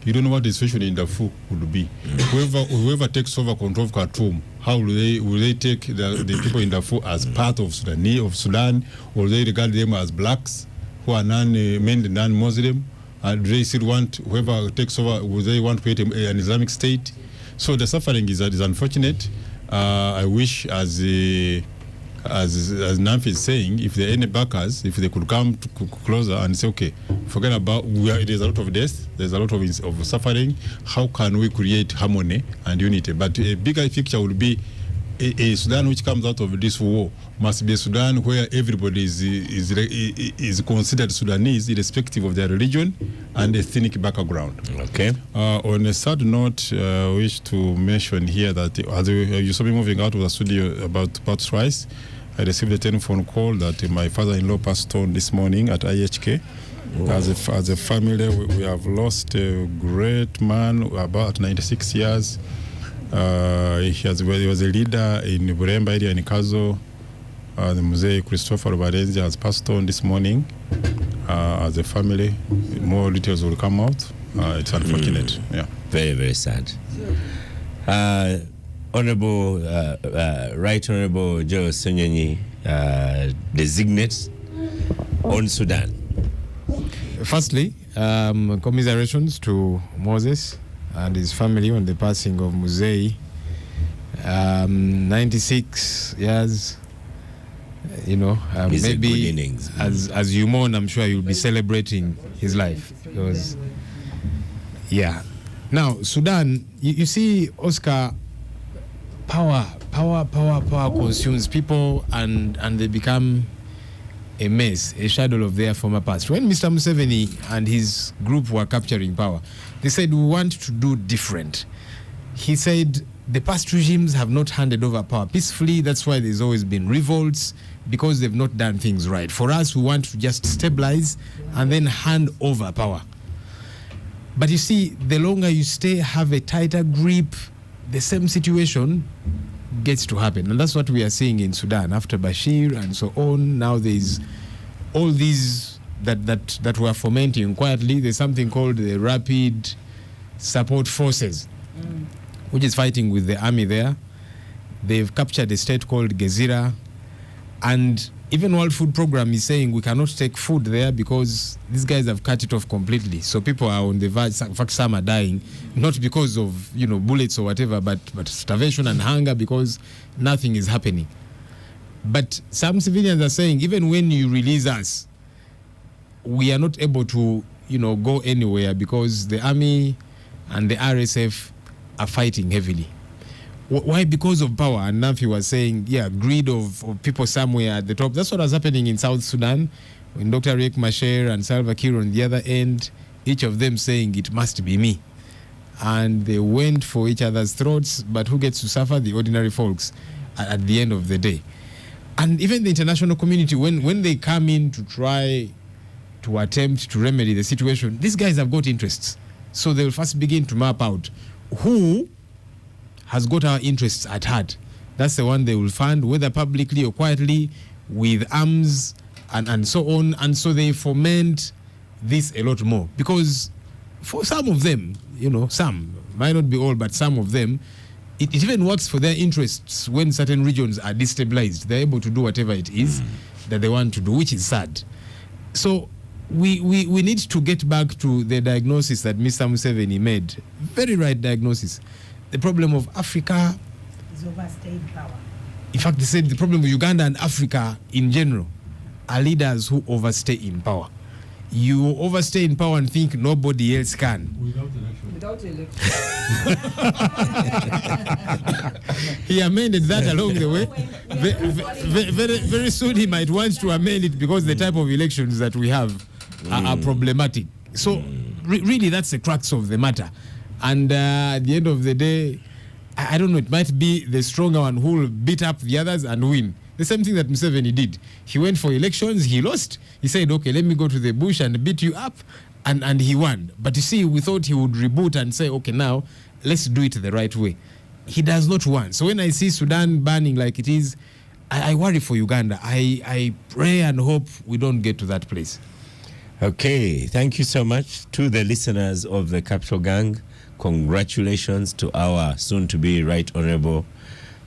you don't know what the situation in Darfur would be. Whoever takes over control of Khartoum, how will they take the people in Darfur as part of Sudan, or they regard them as blacks who are mainly non-Muslim? And do they still want, whoever takes over, will they want to create an Islamic state? So the suffering is unfortunate. I wish, as Namfi is saying, if there are any backers, if they could come closer and say, okay, forget about, there's a lot of death, there's a lot of suffering, how can we create harmony and unity? But a bigger picture would be a Sudan which comes out of this war must be a Sudan where everybody is considered Sudanese irrespective of their religion and ethnic background. Okay. On a sad note, I wish to mention here that as you saw me moving out of the studio about rice, I received a telephone call that my father-in-law passed on this morning at IHK. As a family, we have lost a great man, about 96 years. He was a leader in Buremba area in Kazo. The Mzee Christopher Barenzi has passed on this morning as a family. More details will come out. It's unfortunate. Yeah. Very, very sad. Honorable, Right Honorable Joe Senyonyi, designates on Sudan. Firstly, commiserations to Moses and his family on the passing of Muzei. 96 years, It's a good maybe innings. as you mourn, I'm sure you'll be celebrating his life. Because, yeah. Now, Sudan, you see, Oscar, power consumes people and they become a mess, a shadow of their former past. When Mr. Museveni and his group were capturing power, they said, we want to do different. He said, the past regimes have not handed over power peacefully. That's why there's always been revolts, because they've not done things right. For us, we want to just stabilize and then hand over power. But you see, the longer you stay, have a tighter grip, the same situation gets to happen. And that's what we are seeing in Sudan after Bashir and so on. Now there's all these that were fomenting quietly. There's something called the Rapid Support Forces, which is fighting with the army there. They've captured a state called Gezira. And even World Food Program is saying we cannot take food there because these guys have cut it off completely. So people are on the verge. In fact, some are dying, not because of bullets or whatever, but starvation and hunger, because nothing is happening. But some civilians are saying, even when you release us, we are not able to go anywhere because the army and the RSF are fighting heavily. Why? Because of power. And Nafi was saying, greed of people somewhere at the top. That's what was happening in South Sudan when Dr. Riek Machar and Salva Kiir on the other end, each of them saying it must be me. And they went for each other's throats, but who gets to suffer? The ordinary folks at the end of the day. And even the international community, when they come in to try to attempt to remedy the situation, these guys have got interests. So they will first begin to map out who has got our interests at heart. That's the one they will fund, whether publicly or quietly, with arms and so on. And so they foment this a lot more. Because for some of them, some, might not be all, but some of them, it even works for their interests when certain regions are destabilized. They're able to do whatever it is that they want to do, which is sad. So we need to get back to the diagnosis that Mr. Museveni made. Very right diagnosis. The problem of Africa is overstayed power. In fact, they said the problem of Uganda and Africa in general are leaders who overstay in power. You overstay in power and think nobody else can. Without election. He amended that along the way. Very soon he might want to amend it because the type of elections that we have are problematic. So really that's the crux of the matter. And at the end of the day, I don't know, it might be the stronger one who will beat up the others and win. The same thing that Museveni did. He went for elections, he lost. He said, okay, let me go to the bush and beat you up. And he won. But you see, we thought he would reboot and say, okay, now let's do it the right way. He does not want. So when I see Sudan burning like it is, I worry for Uganda. I pray and hope we don't get to that place. Okay, thank you so much to the listeners of the Capital Gang. Congratulations to our soon-to-be Right Honourable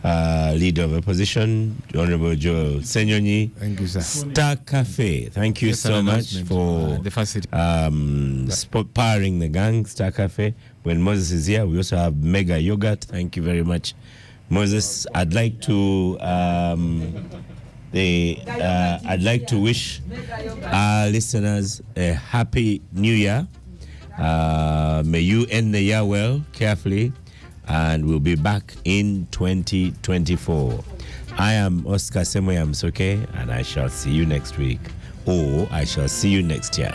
Leader of Opposition, Honourable Joe Senyonyi. Thank you, sir. Star Cafe, thank you so much for the facility. Powering the gang, Star Cafe. When Moses is here, we also have Mega Yogurt. Thank you very much, Moses. I'd like to wish our listeners a happy New Year. May you end the year well, carefully, and we'll be back in 2024. I am Oscar Semoya Msoke, and I shall see you next week, or I shall see you next year.